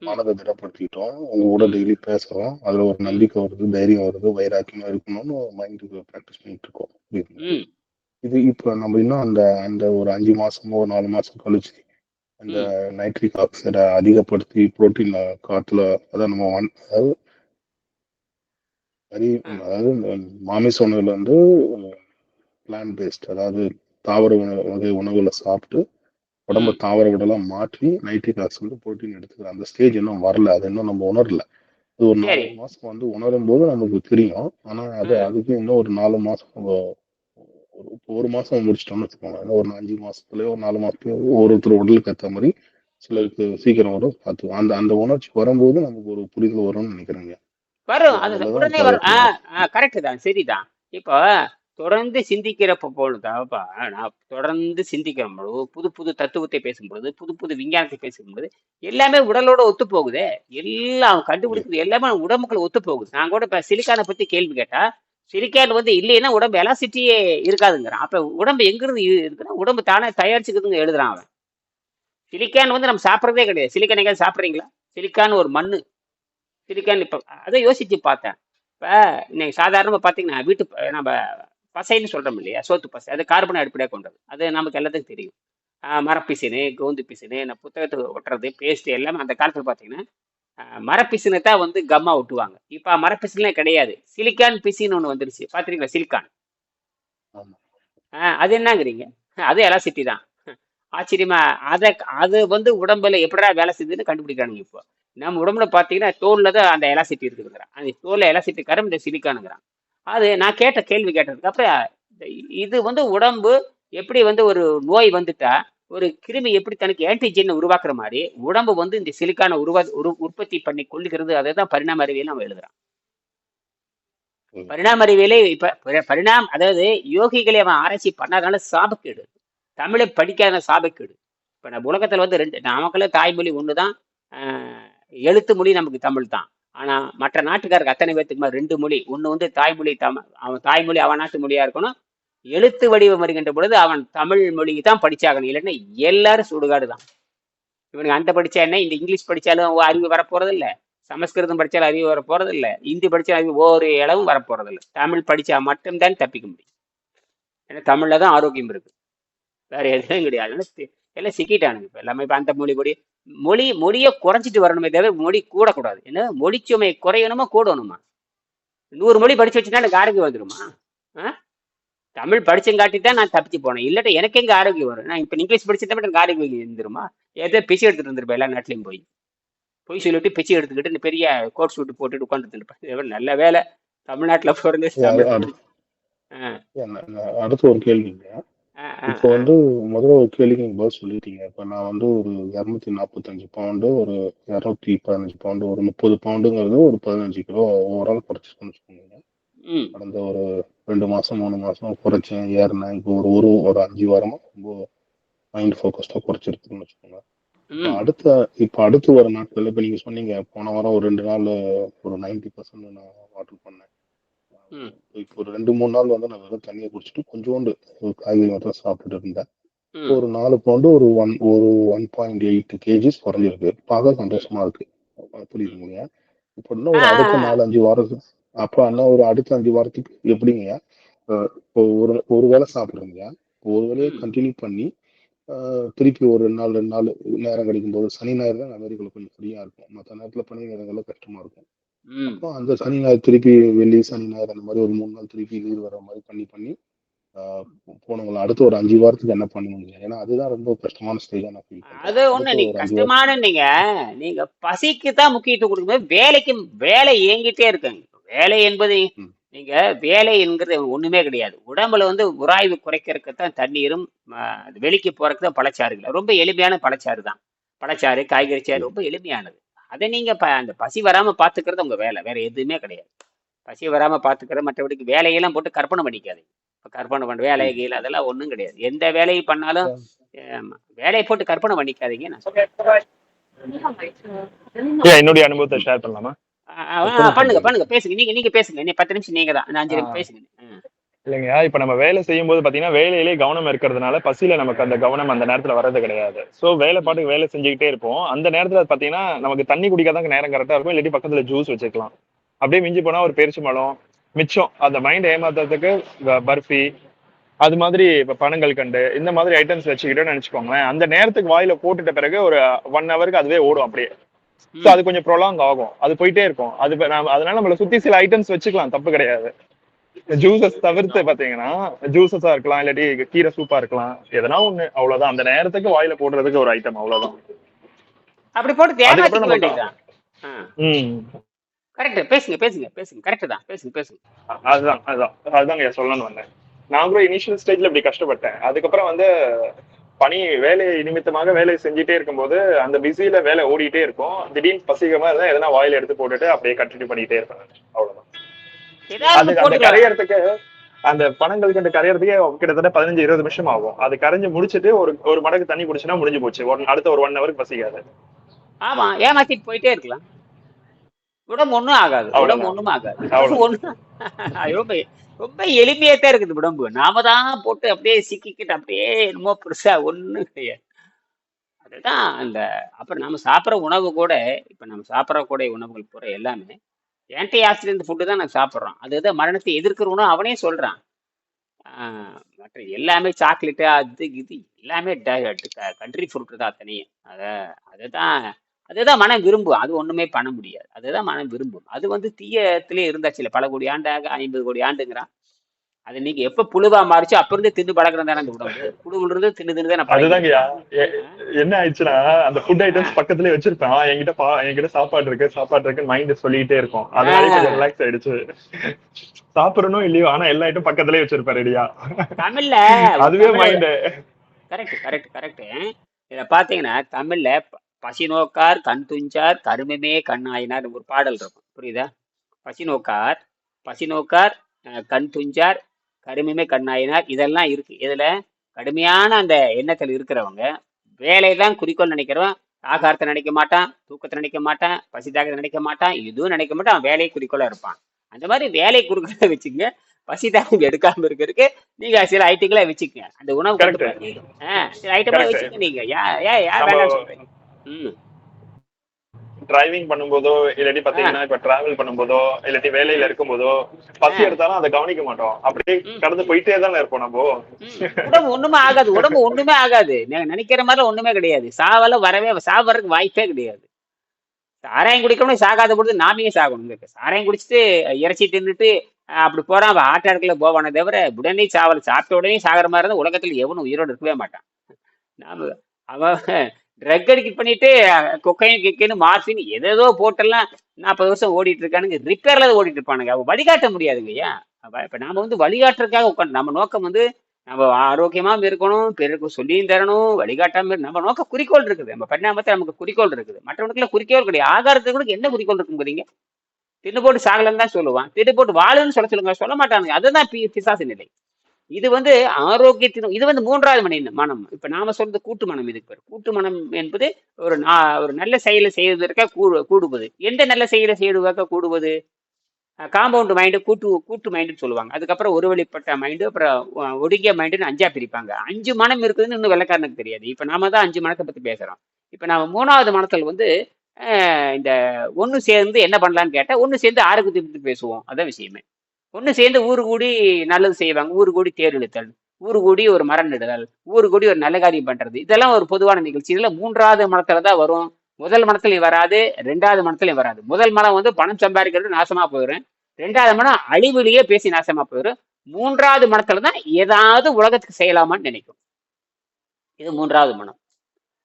மனதை திடப்படுத்திட்டோம், உங்க கூட டெய்லி பேசுறோம், அதுல ஒரு நம்பிக்கை வருது, தைரியம் வருது, வைராக்கியமா இருக்கணும்னு மைண்டுக்கு ப்ராக்டிஸ் பண்ணிட்டு இருக்கோம். இது இப்போ நம்ம இன்னும் அந்த ஒரு 5 மாசமோ 4 மாசம் கழிச்சு அந்த நைட்ரிக் ஆக்சைடை அதிகப்படுத்தி புரோட்டீன் காத்துல அதான் நம்ம அதாவது மாமிச உணவுல பிளான்ட் பேஸ்ட், அதாவது தாவர வகை உணவுகளை சாப்பிட்டு உடம்பு தாவர விடலாம் மாற்றி நைட்ரிக் ஆக்சைடு புரோட்டீன் எடுத்துக்கிற அந்த ஸ்டேஜ் இன்னும் வரல. அது இன்னும் நம்ம உணரல. அது ஒரு 4 மாசம் உணரும் போது நமக்கு தெரியும். ஆனா அதுக்கு இன்னும் ஒரு 4 மாசம், ஒரு மாசம் முடிச்சிட்டோம்னு வச்சுக்கோங்க. இன்னும் ஒரு 5 மாசத்துலயோ 4 மாசத்துலயோ ஒருத்தர் உடலுக்கு ஏற்ற மாதிரி சிலருக்கு சீக்கிரம் வரும். அந்த உணர்ச்சி வரும்போது நமக்கு ஒரு புரிதல் வரும்னு நினைக்கிறேங்க. வரும், அது உடனே வரும். கரெக்ட் தான், சரிதான். இப்போ தொடர்ந்து சிந்திக்கிறப்ப பொழுதாப்பா, நான் தொடர்ந்து சிந்திக்கிற பொழுது, புது புது தத்துவத்தை பேசும்பொழுது, புது புது விஞ்ஞானத்தை பேசும்பொழுது எல்லாமே உடலோட ஒத்து போகுது. எல்லாம் கண்டுபிடிக்கிறது எல்லாமே உடம்புக்குள்ள ஒத்து போகுது. நான் கூட இப்ப சிலிக்கானை பத்தி கேள்வி கேட்டா, சிலிக்கான் இல்லைன்னா உடம்பு எலாசிட்டியே இருக்காதுங்கிறான். அப்ப உடம்பு எங்கிருந்து இருக்குன்னா உடம்பு தானே தயாரிச்சுக்குதுங்க எழுதுறான் அவன். சிலிக்கான் நம்ம சாப்பிட்றதே கிடையாது. சிலிக்கான் எங்கேயாவது சாப்பிட்றீங்களா? சிலிக்கான் ஒரு மண்ணு. சிலிக்கான் இப்ப அதை யோசிச்சு பார்த்தேன். இப்ப இன்னைக்கு சாதாரணமா பாத்தீங்கன்னா நம்ம பசைன்னு சொல்றோம் இல்லையா, சோத்து பசை, அது கார்பன் அடிப்படையாக கொண்டது. அது நமக்கு எல்லாத்துக்கும் தெரியும். மரப்பிசினு, கோந்து பிசினு, இந்த புத்தகத்துக்கு ஒட்டுறது, பேஸ்ட் எல்லாமே அந்த காலத்துல பார்த்தீங்கன்னா மரப்பிசினை தான் வந்து கம்மா ஒட்டுவாங்க. இப்போ மரப்பிசினே கிடையாது, சிலிக்கான் பிசின்னு ஒன்று வந்துருச்சு, பார்த்துருக்கீங்களா? சிலிக்கான். ஆமா. அது என்னங்கிறீங்க? அது எலாசிட்டி தான். ஆச்சரியமா? அதை அது வந்து உடம்புல எப்படிடா வேலை செய்யுதுன்னு கண்டுபிடிக்கிறானுங்க இப்போ. நம்ம உடம்புல பார்த்தீங்கன்னா தோல்ல தான் அந்த எலாசிட்டி இருக்குதுங்கிறான். அந்த தோல்ல எலாசிட்டி காரம் இந்த சிலிக்கானுங்கிறான். அது நான் கேட்ட கேள்வி கேட்டதுக்கு அப்புறம் இது வந்து உடம்பு எப்படி வந்து ஒரு நோய் வந்துட்டா ஒரு கிருமி எப்படி தனக்கு ஆன்டிஜென் உருவாக்குற மாதிரி உடம்பு வந்து இந்த சிலிக்கான உற்பத்தி பண்ணி கொள்ளுகிறது. அதை தான் பரிணாம அறிவியல் அவன் எழுதுறான். பரிணாம அறிவியலே இப்ப அதாவது யோகிகளை அவன் ஆராய்ச்சி பண்ணாதனால சாபக்கேடு, தமிழை படிக்காத சாபக்கேடு. இப்ப நம்ம உலகத்துல வந்து நமக்குள்ள தாய்மொழி ஒண்ணுதான், எழுத்து மொழி நமக்கு தமிழ் தான். ஆனா மற்ற நாட்டுக்காரருக்கு அத்தனை பேர்த்துக்கு 2 மொழி. ஒண்ணு வந்து தாய்மொழி, அவன் தாய்மொழி அவன் நாட்டு மொழியா இருக்கணும். எழுத்து வடிவம் வருகின்ற பொழுது அவன் தமிழ் மொழி தான் படிச்சாகணும், இல்லைன்னா எல்லாரும் சுடுகாடு தான். இவனுக்கு அந்த படிச்சா என்ன, இந்த இங்கிலீஷ் படிச்சாலும் அறிவு வரப்போறது இல்லை, சமஸ்கிருதம் படிச்சாலும் அறிவு வரப்போறது இல்லை, ஹிந்தி படிச்சாலும் அறிவு ஒரு இளவும் வரப்போறது இல்லை. தமிழ் படிச்சா மட்டும்தான் தப்பிக்க முடியும். ஏன்னா தமிழ்ல தான் ஆரோக்கியம் இருக்கு, வேற எதுவும் கிடையாது. எல்லாம் சிக்கிட்டானுங்க இப்ப எல்லாமே. இப்ப அந்த மொழியை குறைச்சிட்டு வரணுமே தவிர மொழி கூடக்கூடாது. என்ன மொழிச்சுமை குறையணுமா கூடணுமா? 100 மொழி படிச்சு வச்சுன்னா எனக்கு ஆரோக்கியம் வந்துருமா? தமிழ் படிச்சங்காட்டி தான் நான் தப்பிச்சு போனேன், இல்லாட்ட எனக்கு எங்க ஆரோக்கியம் வரும்? நான் இப்ப இங்கிலீஷ் படிச்சுட்டா எனக்கு ஆரோக்கியம் இருந்துருமா? ஏதோ பிச்சை எடுத்துட்டு இருந்திருப்பேன் எல்லா நாட்டிலையும் போய் சொல்லிட்டு பிச்சை எடுத்துக்கிட்டு இந்த பெரிய கோட் சூட்டு போட்டுட்டு உட்காந்துட்டு இருப்பேன். நல்ல வேலை தமிழ்நாட்டுல பிறந்து அடுத்து ஒரு கேள்விங்க. இப்போ வந்து முதல்ல ஒரு கேள்விக்கு நீங்க பதில் சொல்லிட்டீங்க. இப்ப நான் வந்து ஒரு 245 பவுண்டு, ஒரு 215 பவுண்டு, ஒரு 30 பவுண்டுங்கிறது ஒரு 15 கிலோ ஓவரால் குறைச்சிருக்கேன்னு வச்சுக்கோங்க. கடந்த ஒரு 2 மாசம் 3 மாசம் குறைச்சேன், ஏறினேன். இப்போ ஒரு 5 வாரமா ரொம்ப மைண்ட் ஃபோக்கஸ்டா குறைச்சிருக்குன்னு வச்சுக்கோங்க. இப்போ அடுத்து வர நாட்கள்ல இப்ப நீங்க சொன்னீங்க போன வாரம் ஒரு 2 நாள் ஒரு 90% நான் வாட்டர் பண்ணேன். இப்போ ஒரு 2-3 நாள் வந்து நான் வெறும் தண்ணியை குடிச்சிட்டு கொஞ்சோண்டு காய்கறி மட்டும் சாப்பிட்டுட்டு இருந்தேன். ஒரு 4 பவுண்டு ஒரு 1.8 kgs குறைஞ்சிருக்கு. பார்க்க சந்தோஷமா இருக்கு, புரியுதுங்க? இப்போ இன்னும் ஒரு அடுத்த 4-5 வாரத்துக்கு ஒரு அடுத்த 5 வாரத்துக்கு எப்படிங்க? இப்போ ஒரு வேளை சாப்பிடுறீங்க, ஒரு வேலையை கண்டினியூ பண்ணி திருப்பி ஒரு 2 நாள் நேரம் கிடைக்கும் போது, சனி ஞாயிறு தான் அமெரிக்கால கொஞ்சம் ஃப்ரீயா இருக்கும், மற்ற நேரத்துல பணி நேரங்கள்ல கஷ்டமா இருக்கும். அப்போ அந்த சனி ஞாயிறு திருப்பி வெள்ளி சனி ஞாயிறு அந்த மாதிரி ஒரு 3 நாள் திருப்பி லீவ் வர மாதிரி பண்ணி போனவங்களை அடுத்து ஒரு 5 வாரத்துக்கு என்ன பண்ணுவீங்க? ஏன்னா அதுதான் ரொம்ப கஷ்டமான ஸ்டேஜ். அது ஒண்ணு நீங்க கஷ்டமான நீங்க பசிக்கு தான் முக்கியத்துவம் கொடுக்கும்போது வேலை இயங்கிட்டே இருக்குங்க. வேலை என்பது நீங்க வேலை என்கிறது ஒண்ணுமே கிடையாது. உடம்புல வந்து உராய்வு குறைக்கிறதுக்கு தான் தண்ணீரும் வெளிக்கு போறதுக்கு தான் பழச்சாறுகள். ரொம்ப எளிமையான பழச்சாறு தான். பழச்சாறு, காய்கறி சாறு ரொம்ப எளிமையானது. அதை நீங்க அந்த பசி வராம பாத்துக்கிறது உங்க வேலை, வேற எதுவுமே கிடையாது. பசி வராம பாத்துக்கிற, மற்றபடிக்கு வேலையெல்லாம் போட்டு கற்பனை பண்ணிக்காது. கற்பனை பண்ண வேலை கீழே அதெல்லாம் ஒண்ணும் கிடையாது. எந்த வேலையை பண்ணாலும் வேலையை போட்டு கற்பனை பண்ணிக்காதீங்க. நான் என்னுடைய அனுபவத்தை ஷேர் பண்ணலாமா? பண்ணுங்க பேசுங்க. நீங்க பேசுங்க. 10 நிமிஷம் நீங்க தான், 5 நிமிஷம் பேசுங்க. இல்லைங்க, இப்ப நம்ம வேலை செய்யும் போது பாத்தீங்கன்னா வேலையிலே கவனம் இருக்கிறதுனால பசியில நமக்கு அந்த கவனம் அந்த நேரத்துல வர்றது கிடையாது. சோ வேலை பாட்டுக்கு வேலை செஞ்சுக்கிட்டே இருப்போம். அந்த நேரத்துல பாத்தீங்கன்னா நமக்கு தண்ணி குடிக்காதான் நேரம் கரெக்டா இருக்கும், இல்லாட்டி பக்கத்துல ஜூஸ் வச்சுக்கலாம். அப்படியே மிஞ்சி போனா ஒரு பேரிச்சு மலம் மிச்சம். அந்த மைண்ட் ஏமாத்துறதுக்கு பர்ஃபி அது மாதிரி இப்ப பனங்கள் கண்டு இந்த மாதிரி ஐட்டம்ஸ் வச்சுக்கிட்டோன்னு நினைச்சுக்கோங்களேன். அந்த நேரத்துக்கு வாயில போட்டுட்ட பிறகு ஒரு 1 ஹவருக்கு அதுவே ஓடும் அப்படியே. சோ அது கொஞ்சம் ப்ரொலாங் ஆகும், அது போயிட்டே இருக்கும். அதனால நம்மள சுத்தி சில ஐட்டம்ஸ் வச்சுக்கலாம், தப்பு கிடையாது. ஜூசஸ் தவிர்த்து பாத்தீங்கன்னா ஜூசஸா இருக்கலாம், இல்லாட்டி கீரை சூப்பா இருக்கலாம், எதனா ஒண்ணு, அவ்வளவுதான். அந்த நேரத்துக்கு வாயில போடுறதுக்கு ஒரு ஐட்டம், அவ்வளவுதான். அப்படி போட்டு ஏமாத்திக்க வேண்டியதுதான். கரெக்ட். பேசுங்க கரெக்ட் தான். பேசுங்க. அதுதான் சொல்லணும்னு வந்தேன். நான் கூட இனிஷியல் ஸ்டேஜ்ல இப்படி கஷ்டப்பட்டேன். அதுக்கப்புறம் வந்து வேலை நிமித்தமாக வேலை செஞ்சுட்டே இருக்கும்போது அந்த பிஸியில வேலை ஓடிட்டே இருக்கும். திடீர்னு பசிகமா இருந்தா எதனா வாயில எடுத்து போட்டுட்டு அப்படியே கண்டினியூ பண்ணிட்டே இருப்பேன், அவ்வளவுதான். அது கரையறதுக்கு, அந்த பனங்கள் கண்டு கரையறதுக்கே கிட்டத்தட்ட 15-20 நிமிஷம் ஆகும். அது கரைஞ்சு முடிச்சுட்டு ஒரு மடக்கு தண்ணி குடிச்சுன்னா முடிஞ்சு போச்சு. அடுத்த ஒரு 1 ஹவருக்கு பசிக்காது. ஆமா, ஏமாத்திட்டு போயிட்டே இருக்கலாம். உடம்பு ஒண்ணும் ஆகாது. ரொம்ப எளிமையாத்தான் இருக்குது உடம்பு. நாம தான் போட்டு அப்படியே சிக்கிக்கிட்டு அப்படியே என்னமோ பெருசா ஒண்ணும் கிடையாது. அதுதான் அப்புறம் நம்ம சாப்பிட்ற உணவு கூட, இப்ப நம்ம சாப்பிடக்கூடிய உணவுகள் பூரா எல்லாமே ஆன்டி ஆக்சிடென்ட் ஃபுட்டு தான் நம்ம சாப்பிட்றோம். அதுதான் மரணத்தை எதிர்க்கிற உணவு அவனே சொல்றான். மற்ற எல்லாமே சாக்லேட்டு அது இது எல்லாமே கண்ட்ரி ஃப்ரூட் தான் அத்தனையும். அதுதான் அதுதான் மனம் விரும்பும். அது ஒண்ணுமே பண்ண முடியாது. அதுதான் மனம் விரும்பும். அது வந்து தீயத்திலே இருந்தாச்சுல்ல பல கோடி ஆண்டாக 50 கோடி ஆண்டுங்கிறான். அது நீங்க எப்ப புழுவா மாறிச்சோ அப்ப இருந்து தின்னு பழகுறது தானே அந்த உடம்பு. புழுவுல இருந்து தின்னு தின்னு தானே அதுதாங்கய்யா பழகிருக்கு. என்ன ஆயிடுச்சுன்னா அந்த ஃபுட் ஆ, ஐட்டம்ஸ் பக்கத்துலயே வச்சிருப்பேன் என்கிட்ட சாப்பாடு இருக்கு மைண்ட் சொல்லிட்டே இருக்கும். ஆ, அதனாலே கொஞ்சம் ரிலாக்ஸ் ஆயிடுச்சு. சாப்பிடணும் இல்லையோ ஆனா எல்லா ஐட்டம் பக்கத்துலயே வச்சிருப்பேன் ரெடியா. தமிழ்ல அதுவே தமிழ்ல மைண்ட். Correct correct correct. இத பாத்தீங்கன்னா தமிழ்ல பசி நோக்கார் கண் துஞ்சார் கருமமே கண்ணாயினார் ஒரு பாடல் இருக்கும். புரியுதா? பசி நோக்கார் பசி நோக்கார் கண் துஞ்சார் கருமமே கண்ணாயினார் இதெல்லாம் இருக்கு. இதுல கடுமையான அந்த எண்ணத்தில் இருக்கிறவங்க வேலையெல்லாம் குறிக்கோள் நினைக்கிறவன் ஆகாரத்தை நினைக்க மாட்டான், தூக்கத்தை நினைக்க மாட்டான், பசி தாகத்தை நினைக்க மாட்டான், எதுவும் நினைக்க மாட்டான். அவன் வேலையை குறிக்கோளா இருப்பான். அந்த மாதிரி வேலை குறிக்கோளை வச்சுங்க. பசி தாகம் எடுக்காம இருக்கிறதுக்கு நீங்க சில ஐட்டங்களை வச்சுக்கங்க. அந்த உணவு கரெக்ட் கட்டுப்பாடு நீடும். சில ஐட்டங்களை கரெக்ட். வச்சுக்க நீங்க ஏன் நம்ம வேண்டாம்னு சொல்றீங்க? ம் டிரைவிங் பண்ணும்போதோ இல்லாட்டி ஆ பாத்தீங்கன்னா இப்ப டிராவல் பண்ணும்போதோ இல்லாட்டி வேலையில இருக்கும்போதோ பசி ஆ எடுத்தாலும் அதை கவனிக்க மாட்டோம். அப்படியே ம் கடந்து போயிட்டே தானே இருப்போம் நம்ம. உடம்பு ஒண்ணுமே ஆகாது. உடம்பு ஒண்ணுமே ஆகாது. நீங்க நினைக்கிற மாதிரி ஒண்ணுமே கிடையாது. சாவெல்லாம் சாவு வர்றதுக்கு வாய்ப்பே கிடையாது. சாராயம் குடிக்கணும் சாகாத பொழுது நாமே சாகணும். சாராயம் குடிச்சிட்டு இறைச்சி தின்னுட்டு அப்படி போறான் அவன் ஹார்ட் அட்டாக்ல போவானே தவிர உடனே சாவல் சாப்பிட்ட உடனே சாகிற மாதிரி இருந்தா உலகத்துல எவனும் உயிரோடு இருக்கவே மாட்டான். நாம அவன் ட்ரக் அடிக்ட் பண்ணிட்டு கொக்கைன் கிக்கைன்னு மார்பின் எதேதோ போட்டெல்லாம் 40 வருஷம் ஓடிட்டு இருக்கானுங்க. ரிப்பேர்ல ஓடிட்டு இருப்பானுங்க. அவன் வழிகாட்ட முடியாதுங்க. ஐயா இப்ப நாம வந்து வழிகாட்டுறதுக்காக உட்காந்து நம்ம நோக்கம் வந்து நம்ம ஆரோக்கியமாவும் இருக்கணும், பிறருக்கு சொல்லியும் தரணும், வழிகாட்டாம நம்ம நோக்க குறிக்கோள் இருக்குது. நம்ம பரிணாமத்தை நமக்கு குறிக்கோள் இருக்குது. மற்றவனுக்குலாம் குறிக்கோள் கிடையாது. ஆகாரத்துக்கு கூட என்ன குறிக்கோள் இருக்குங்கிறீங்க? தின்னு போட்டு சாகலன்னு தான் சொல்லுவான். தின்னு போட்டு வாழுன்னு சொல்லுங்க, சொல்ல மாட்டானுங்க. அதுதான் பிசாசு நிலை. இது வந்து ஆரோக்கியத்தின் இது வந்து மூன்றாவது மனம். இப்ப நாம சொல்றது கூட்டு மனம். இதுக்கு பேர் கூட்டு மனம் என்பது ஒரு நல்ல செயலை செய்வதற்காக கூடுவது. எந்த நல்ல செயலை செய்வதற்காக கூடுவது? காம்பவுண்ட் மைண்டு கூட்டு கூட்டு மைண்டுன்னு சொல்லுவாங்க. அதுக்கப்புறம் ஒரு வழிப்பட்ட மைண்டு, அப்புறம் ஒடுங்கிய மைண்டுன்னு 5ஆ பிரிப்பாங்க. 5 மனம் இருக்குதுன்னு இன்னும் வெள்ளைக்காரனுக்கு தெரியாது. இப்ப நாம தான் 5 மனத்தை பத்தி பேசுறோம். இப்ப நாம 3வது மனத்தில் வந்து இந்த ஒண்ணு சேர்ந்து என்ன பண்ணலான்னு கேட்டா, ஒண்ணு சேர்ந்து ஆரோக்கியத்தை பத்தி பேசுவோம். அதான் விஷயமே. ஒண்ணு சேர்ந்து ஊரு கூடி நல்லது செய்வாங்க. ஊரு கூடி தேர் இழுத்தல், ஊரு கூடி ஒரு மரம் நடுதல், ஊரு கூடி ஒரு நல்ல காரியம் பண்றது. இதெல்லாம் ஒரு பொதுவான நிகழ்ச்சி. இதுல 3வது மனத்துல தான் வரும். முதல் மனத்துலயும் வராது, 2வது மனத்துலயும் வராது. முதல் மனம் வந்து பணம் சம்பாதிக்கிறது நாசமா போயிடும். 2வது மனம் அழிவிலேயே பேசி நாசமா போயிடும். 3வது மனத்துல தான் ஏதாவது உலகத்துக்கு செய்யலாமான்னு நினைக்கும். இது 3வது மனம்.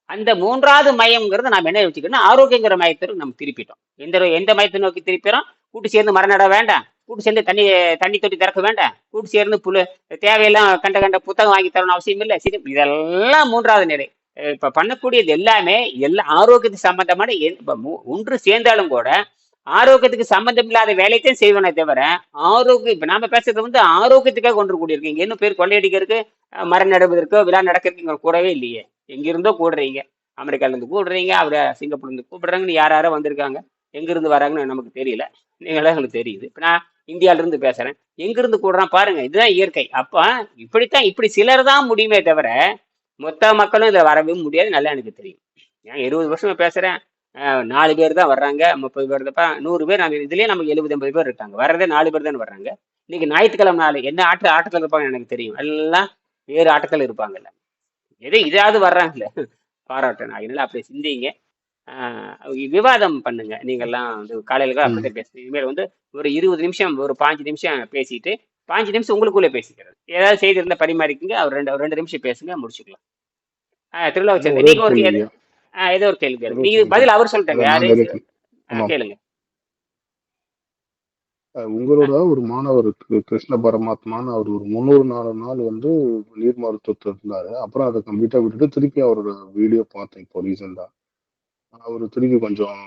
அந்த 3வது மையம்ங்கிறது நாம் என்ன வச்சுக்கணும்? ஆரோக்கியங்கிற மையத்திற்கு நம்ம திருப்பிட்டோம். எந்த மையத்தை நோக்கி திருப்பிறோம்? கூட்டு சேர்ந்து மரம் நட வேண்டாம், கூட்டு சேர்ந்து தண்ணி தொட்டி திறக்க வேண்டாம், கூட்டு சேர்ந்து தேவையெல்லாம் கண்ட புத்தகம் வாங்கி தரணும் அவசியம் இல்லை. சரி, இதெல்லாம் 3வது நிலை. இப்ப பண்ணக்கூடியது எல்லாமே ஆரோக்கியத்துக்கு சம்பந்தமான ஒன்று சேர்ந்தாலும் கூட ஆரோக்கியத்துக்கு சம்பந்தம் இல்லாத வேலையத்தையும் செய்வனே தவிர ஆரோக்கியம் இப்ப நாம பேசுறது வந்து ஆரோக்கியத்துக்காக கொண்டு கூடியிருக்கீங்க. இன்னும் பேர் கொள்ளையடிக்கிறதுக்கு மரம் நடுவதற்கோ விழா நடக்கிறதுக்கு கூடவே இல்லையே. எங்கிருந்தோ கூடுறீங்க. அமெரிக்கால இருந்து கூடுறீங்க, அவரை சிங்கப்பூர்ல இருந்து கூப்பிடுறாங்கன்னு யாரோ வந்திருக்காங்க. எங்கிருந்து வராங்கன்னு நமக்கு தெரியல. நீங்களே எங்களுக்கு தெரியுது. இப்ப நான் இந்தியால இருந்து பேசுறேன். எங்கிருந்து கூடுறான் பாருங்க. இதுதான் இயற்கை. அப்ப இப்படி சிலர் தான் முடியுமே தவிர மொத்த மக்களும் இதுல வரவே முடியாது. நல்லா எனக்கு தெரியும். ஏன் 20 வருஷமா பேசுறேன். 4 பேர் தான் வர்றாங்க, 30 பேர் தான், 100 பேர். நாங்க இதுலயே நமக்கு 70-80 பேர் இருக்காங்க. வர்றதே 4 பேர் தானே வர்றாங்க. இன்னைக்கு ஞாயிற்றுக்கிழமை நாள் என்ன ஆட்டத்தில் இருப்பாங்க எனக்கு தெரியும். எல்லாம் வேறு ஆட்டத்தில் இருப்பாங்கல்ல. இதாவது வர்றாங்கல்ல, பாராட்டணும். அதனால அப்படி சிந்திங்க. விவாதம் பண்ணுங்க. நீங்கெல்லாம் வந்து காலையில கூட அப்படித்தான் பேசுறீங்க. இனிமேல் வந்து ஒரு 20 நிமிஷம், ஒரு 5 நிமிஷம் பேசிட்டு 5 நிமிஷம் உங்களுக்குள்ளே பேசிக்கிறது. ஏதாவது செய்தி இருந்தா பரிமாறிக்குங்க. அவர் 2 நிமிஷம் பேசுங்க, முடிச்சுக்கலாம். திருவிழா நீங்க ஒரு ஏதோ ஒரு கேள்வி கேளுங்க. நீங்க பதில் அவர் சொல்லிட்டாங்க. யாரு கேளுங்க. உங்களோட ஒரு மாணவர் கிருஷ்ண பரமாத்மான்னு அவர் ஒரு 300 நாள் வந்து நீர் மருத்துவத்தில் இருந்தாரு. அப்புறம் அதை கம்ப்ளீட்டா விட்டுட்டு திருப்பி அவரோட வீடியோ பார்த்தேன் இப்போ ரீசெண்டா. அவரு திருப்பி கொஞ்சம்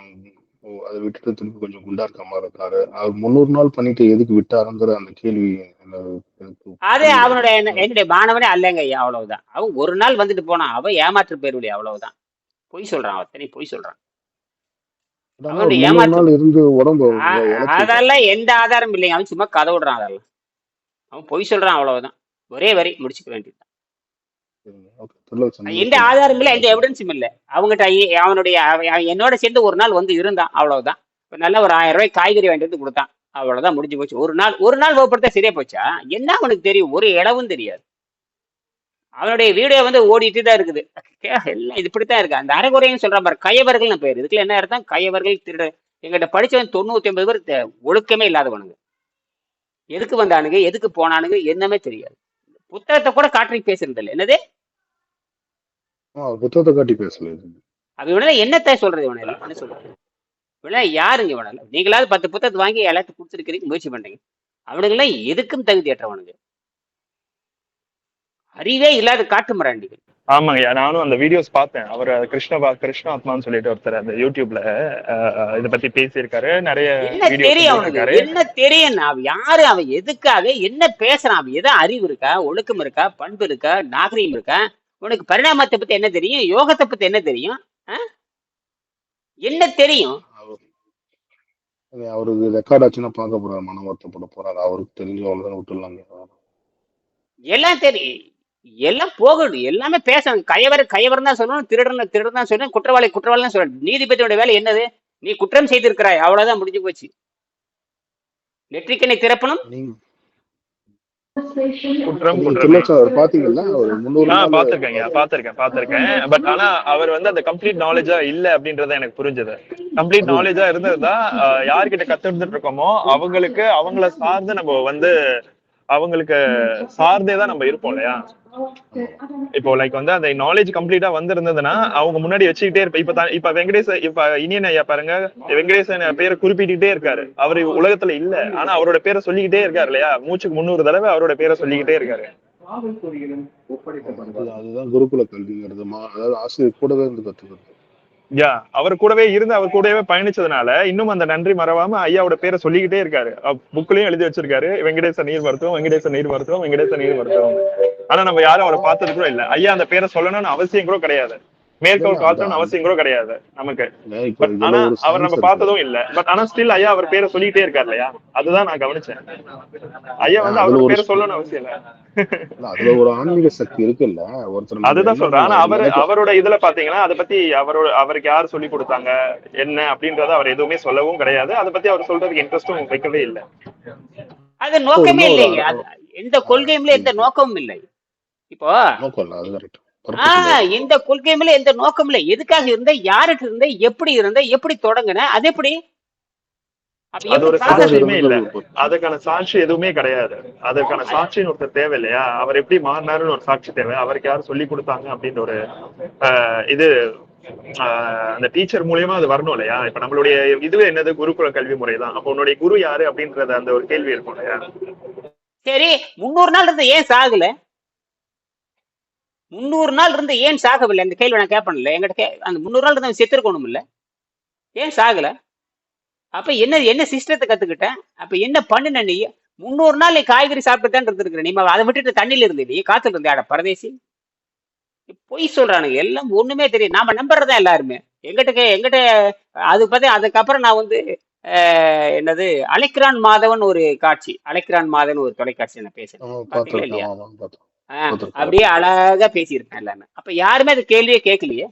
அதை விட்டுட்டு திருப்பி கொஞ்சம் குண்டா இருக்க மாதிரி இருக்காரு. அவர் 300 நாள் பண்ணிட்டு எதுக்கு விட்டாருங்கிற அந்த கேள்வி அதே அவனுடைய என்னுடைய மாணவனே அல்லங்க ஐயா. அவ்வளவுதான். அவன் ஒரு நாள் வந்துட்டு போனான். அவன் ஏமாற்று பேருடைய அவ்வளவுதான். பொய் சொல்றான். அவன் பொய் சொல்றான். அதெல்லாம் எந்த ஆதாரம் இல்லைங்க. அவன் சும்மா கதை விடுறான். அதெல்லாம் அவன் பொய் சொல்றான். அவ்வளவுதான். ஒரே வரி முடிச்சுக்க வேண்டியதுதான். எந்த ஆதாரம் இல்லை, எந்த எவிடன்ஸும் இல்லை அவங்ககிட்ட. அவனுடைய என்னோட சேர்ந்து ஒரு நாள் வந்து இருந்தான். அவ்வளவுதான். நல்ல ஒரு 1000 ரூபாய் காய்கறி வாங்கிட்டு வந்து கொடுத்தான். அவ்வளவுதான் முடிஞ்சு போச்சு. ஒரு நாள் வகுப்படுத்த சரியா போச்சா? என்ன அவனுக்கு தெரியும்? ஒரு இளவும் தெரியாது. அவனுடைய வீடியோ வந்து ஓடிட்டு தான் இருக்குது. எல்லாம் இது இப்படித்தான் இருக்கு. அந்த அரைகுறையும் சொல்றான் பாரு, கயவர்கள்னு பேர். இதுக்குள்ள என்ன அர்த்தம்? கயவர்கள், திருட. எங்கிட்ட படிச்சவன் 99 பேர் ஒழுக்கமே இல்லாதவனுங்க. எதுக்கு வந்தானுங்க, எதுக்கு போனானுங்க, என்னமே தெரியாது. புத்தகத்தை கூட காட்டி பேசுறது இல்லை. என்னது புத்தகத்தை காட்டி பேசல இது. அது இவனால என்னத்தை சொல்றது? இவனால என்ன சொல்றது? இவனால யாருங்க இவனால? நீங்களாவது 10 புத்தகத்தை வாங்கி எல்லாத்தையும் கொடுத்துருக்கிறீங்க, முயற்சி பண்றீங்க. அவனுங்கெல்லாம் எதுக்கும் தகுதியற்றவனுங்க. அறிவே இல்லாத காட்டு மிராண்டிகள். ஆமாங்க, நானும் அந்த வீடியோஸ் பார்த்தேன். அவர் கிருஷ்ணாத்மான்னு சொல்லிட்டு ஒருத்தர் அந்த யூடியூப்ல இதை பத்தி பேசியிருக்காரு. நிறைய என்ன தெரியும் அவனுக்கு? என்ன தெரியும்? அவன் யாரு? அவன் எதுக்காக என்ன பேசுறான்? அவன் எதோ அறிவு இருக்கா, ஒழுக்கம் இருக்கா, பண்பு இருக்கா, நாகரீகம் இருக்கா? உனக்கு பரிணாமத்தை பத்தி என்ன தெரியும்? யோகத்தை பத்தி என்ன தெரியும்? என்ன தெரியும்? அவருக்கு ரெக்கார்ட் ஆச்சுன்னா பார்க்க போறாரு, மன வருத்தப்பட போறாரு. அவருக்கு தெரிஞ்சு அவ்வளவுதான் விட்டுலாங்க. எல்லாம் தெரியும், எல்லாம் போகணும், எல்லாமே பேசணும். கயவர் தான் சொல்லணும், திருடன் தான் சொல்லணும், குற்றவாளி தான் சொல்லணும். நீதிபதியோட வேலை என்னது? நீ குற்றம் செய்திருக்கிறாய், அவ்வளவுதான், முடிஞ்சு போச்சு. நெற்றிக்கனை திறப்பணும். பாத்திருக்கேன். பட் ஆனா அவர் வந்து அந்த கம்ப்ளீட் நாலேஜா இல்ல அப்படின்றத எனக்கு புரிஞ்சது. கம்ப்ளீட் நாலேஜா இருந்ததுன்னா யார்கிட்ட கத்துட்டு இருக்கோமோ அவங்களுக்கு அவங்கள சார்ந்து நம்ம வந்து அவங்களுக்கு சார்ந்தேதான் நம்ம இருப்போம் இல்லையா? இப்போ லைக் வந்து அந்த நாலேஜ் கம்ப்ளீட்டா வந்திருந்ததுன்னா அவங்க முன்னாடி வச்சுக்கிட்டே இருப்பேன். இப்ப வெங்கடேசன், இப்ப இனியன் ஐயா பாருங்க, வெங்கடேசன் பேரை குறிப்பிட்டுட்டே இருக்காரு. அவரு உலகத்துல இல்ல, ஆனா அவரோட பேரை சொல்லிக்கிட்டே இருக்காரு இல்லையா? மூச்சுக்கு 300 தடவை அவரோட பேரை சொல்லிக்கிட்டே இருக்காரு. அதுதான் குருகுல கல்விங்கிறது. அதாவது ஆசிரியர் கூடவே இருந்து கத்துக்கிறது. அவர் கூடவே இருந்து அவர் கூடவே பயணிச்சதுனால இன்னும் அந்த நன்றி மறவாம ஐயாவோட பேரை சொல்லிக்கிட்டே இருக்காரு. புக்லயும் எழுதி வச்சிருக்காரு, வெங்கடேசன் நீர் மருத்துவம், வெங்கடேசன் நீர் மருத்துவம், வெங்கடேசன் நீர் மருத்துவம். ஆனா நம்ம யாரும் அவரை பார்த்தது கூட இல்ல. ஐயா அந்த பேரை சொல்லணும்னு அவசியம் கூட கிடையாது, மேற்கோள் காட்டணும்னு அவசியம் கூட கிடையாது நமக்கு. ஆனா அவர் நம்ம பார்த்ததும் இல்ல. பட் ஆனா ஸ்டில் ஐயா அவர் பேரை சொல்லிக்கிட்டே இருக்காரு இல்லையா? அதுதான் நான் கவனிச்சேன். ஐயா வந்து அவரோட பேரை சொல்லணும்னு அவசியம் இல்ல. அதுல ஒரு ஆன்மீக சக்தி இருக்குல்ல ஒருத்தர். அதுதான் சொல்றேன். ஆனா அவரோட இதுல பாத்தீங்கன்னா அதை பத்தி அவருக்கு யாரு சொல்லி கொடுத்தாங்க என்ன அப்படின்றத அவர் எதுவுமே சொல்லவும் கிடையாது. அதை பத்தி அவர் சொல்றதுக்கு இன்ட்ரெஸ்டும் வைக்கவே இல்லை. அது நோக்கமே இல்லைங்க. எந்த கொள்கையுமே எந்த நோக்கமும் இல்லை. இப்போ எந்த கொள்கையுமே எந்த நோக்கமும் இல்லை. எதுக்காக இருந்த, யாருக்கு இருந்த, எப்படி இருந்த, எப்படி தொடங்கின, அது எப்படி? அது ஒரு சாட்சியுமே இல்ல, அதுக்கான சாட்சி எதுவுமே கிடையாது. அதற்கான சாட்சின்னு ஒருத்தர் தேவை இல்லையா? அவர் எப்படி மாறினாருன்னு ஒரு சாட்சி தேவை. அவருக்கு யாரும் சொல்லி கொடுத்தாங்க அப்படின்ற ஒரு இது அந்த டீச்சர் மூலியமா அது வரணும் இல்லையா? இப்ப நம்மளுடைய இதுவே என்னது? குருகுல கல்வி முறைதான். அப்ப உன்னுடைய குரு யாரு அப்படின்றது அந்த ஒரு கேள்வி இருக்கும் இல்லையா? சரி, 300 நாள் இருந்து ஏன் சாகல? 300 நாள் இருந்து ஏன் சாகவில்லை? அந்த கேள்வி நான் கேட்பேன்ல. எங்கிட்ட அந்த 300 நாள் இருந்து செத்துருக்கணும் இல்ல, ஏன் சாகல? அப்ப என்ன சிஸ்டத்தை கத்துக்கிட்டேன்? அப்ப என்ன பண்ணுன நீ? 300 நாள் நீ காய்கறி சாப்பிட்டுதான் இருந்திருக்கிற. நீ அதை விட்டுட்டு தண்ணியில இருந்து நீ காத்துல இருந்த பரதேசி. பொய் சொல்றானுங்க, எல்லாம் ஒண்ணுமே தெரியும். நாம நம்புறதுதான் எல்லாருமே. எங்கிட்ட அது பார்த்தா அதுக்கப்புறம் நான் வந்து என்னது அலைக்ரான் மாதவன் ஒரு காட்சி, அலைக்ரான் மாதவன் ஒரு தொலைக்காட்சி நான் பேசுறேன் இல்லையா? அப்படியே அழகா பேசியிருக்கேன் எல்லாமே. அப்ப யாருமே அது கேள்வியே கேட்கலையே.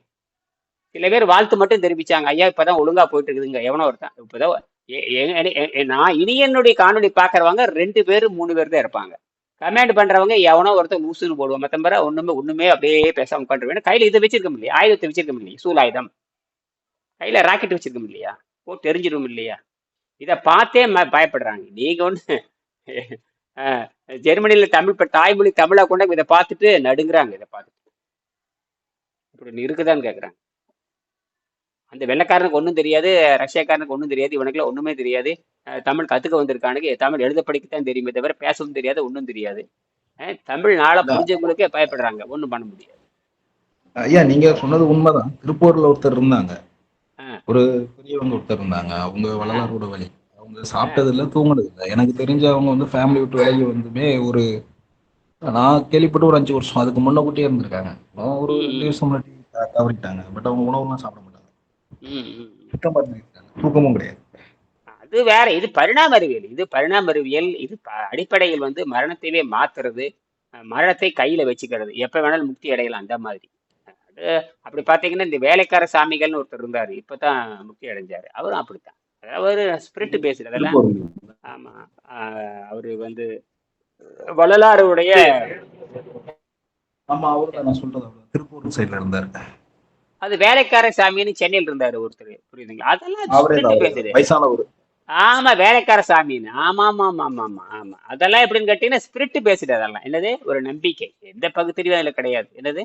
சில பேர் வாழ்த்து மட்டும் தெரிவிச்சாங்க, ஐயா இப்பதான் ஒழுங்கா போயிட்டு இருக்குதுங்க. எவனோ ஒருத்தான் இப்பதான் நான் இனியனுடைய காணொலி பாக்குறவங்க 2 பேரு 3 பேர் தான் இருப்பாங்க. கமெண்ட் பண்றவங்க எவனோ ஒருத்தர் லூசுன்னு போடுவோம். மத்தம்பர ஒண்ணுமே அப்படியே பேசாம உட்காந்துருவேன். கையில இதை வச்சிருக்க முடியல, ஆயுதத்தை வச்சிருக்க முடியல, சூல் ஆயுதம் கையில ராக்கெட் வச்சிருக்க முடியலையா? போட்டு தெரிஞ்சிடும் இல்லையா? இதை பார்த்தே பயப்படுறாங்க. நீங்க ஒண்ணு ஜெர்மனியில தமிழ் தாய்மொழி தமிழா கொண்ட இதை பார்த்துட்டு நடுங்குறாங்க. இதை பார்த்துட்டு இப்படி இருக்குதான்னு கேக்குறாங்க. அந்த வெள்ளைக்காரனுக்கு ஒன்றும் தெரியாது, ரஷ்யாக்காரனுக்கு ஒன்றும் தெரியாது, இவனுக்குலாம் ஒண்ணுமே தெரியாது. தமிழ் கத்துக்க வந்திருக்கானுங்க. தமிழ் எழுத படிக்கத்தான் தெரியுமே தவிர பேசவும் தெரியாது, ஒன்றும் தெரியாது. தமிழ் நாளை புரிஞ்சவங்களுக்கே பயப்படுறாங்க. ஒன்றும் பண்ண முடியாது. ஐயா நீங்க சொன்னது உண்மைதான். திருப்பூர்ல ஒருத்தர் இருந்தாங்க, ஒரு பெரியவங்க ஒருத்தர் இருந்தாங்க. அவங்க வள்ளலாரோட வழி. அவங்க சாப்பிட்டது இல்லை, தூங்கினது இல்லை. எனக்கு தெரிஞ்ச அவங்க வந்து ஃபேமிலி விட்டு விலகி வந்துமே ஒரு நான் கேள்விப்பட்டு ஒரு 5 வருஷம் அதுக்கு முன்ன கூட்டியே இருந்திருக்காங்க. ஒரு 2 வருஷம் முன்னாடி தவறிட்டாங்க. பட் அவங்க உணவுலாம் சாப்பிட மாட்டாங்க, தூக்கமும் கிடையாது. அது வேற. இது பரிணாம அறிவியல். இது அடிப்படையில் வந்து மரணத்தையே மாத்துறது, மரணத்தை கையில வச்சுக்கிறது, எப்ப வேணாலும் முக்தி அடையலாம் அந்த மாதிரி. அப்படி பாத்தீங்கன்னா இந்த வேலைக்கார சாமிகள்னு ஒருத்தர் இருந்தாரு, இப்பதான் முக்தி அடைஞ்சாரு. அவரும் அப்படித்தான். அதாவது ஸ்பிரிட் பேசுறதெல்லாம் ஆமா. அவரு வந்து வள்ளலாருடைய ஆமா, அவரு தான் நான் சொல்றது. அவரு திருப்பூர் சைடுல இருந்தாரு. அது வேலைக்கார சாமின்னு சென்னையில் இருந்தாரு ஒருத்தர், புரியுதுங்களா? அதெல்லாம் அவரே தான், ஸ்பிரிட் அவரே தான். பேசுது. வயசானவர். ஆமா, வேலைக்கார சாமின்னு. ஆமா ஆமா ஆமா ஆமா ஆமா ஆமா. அதெல்லாம் எப்படின்னு கேட்டீங்கன்னா ஸ்பிரிட் பேசுது. அதெல்லாம் என்னது, ஒரு நம்பிக்கை. எந்த பகுத்தறிவும் அதுல கிடையாது. என்னது,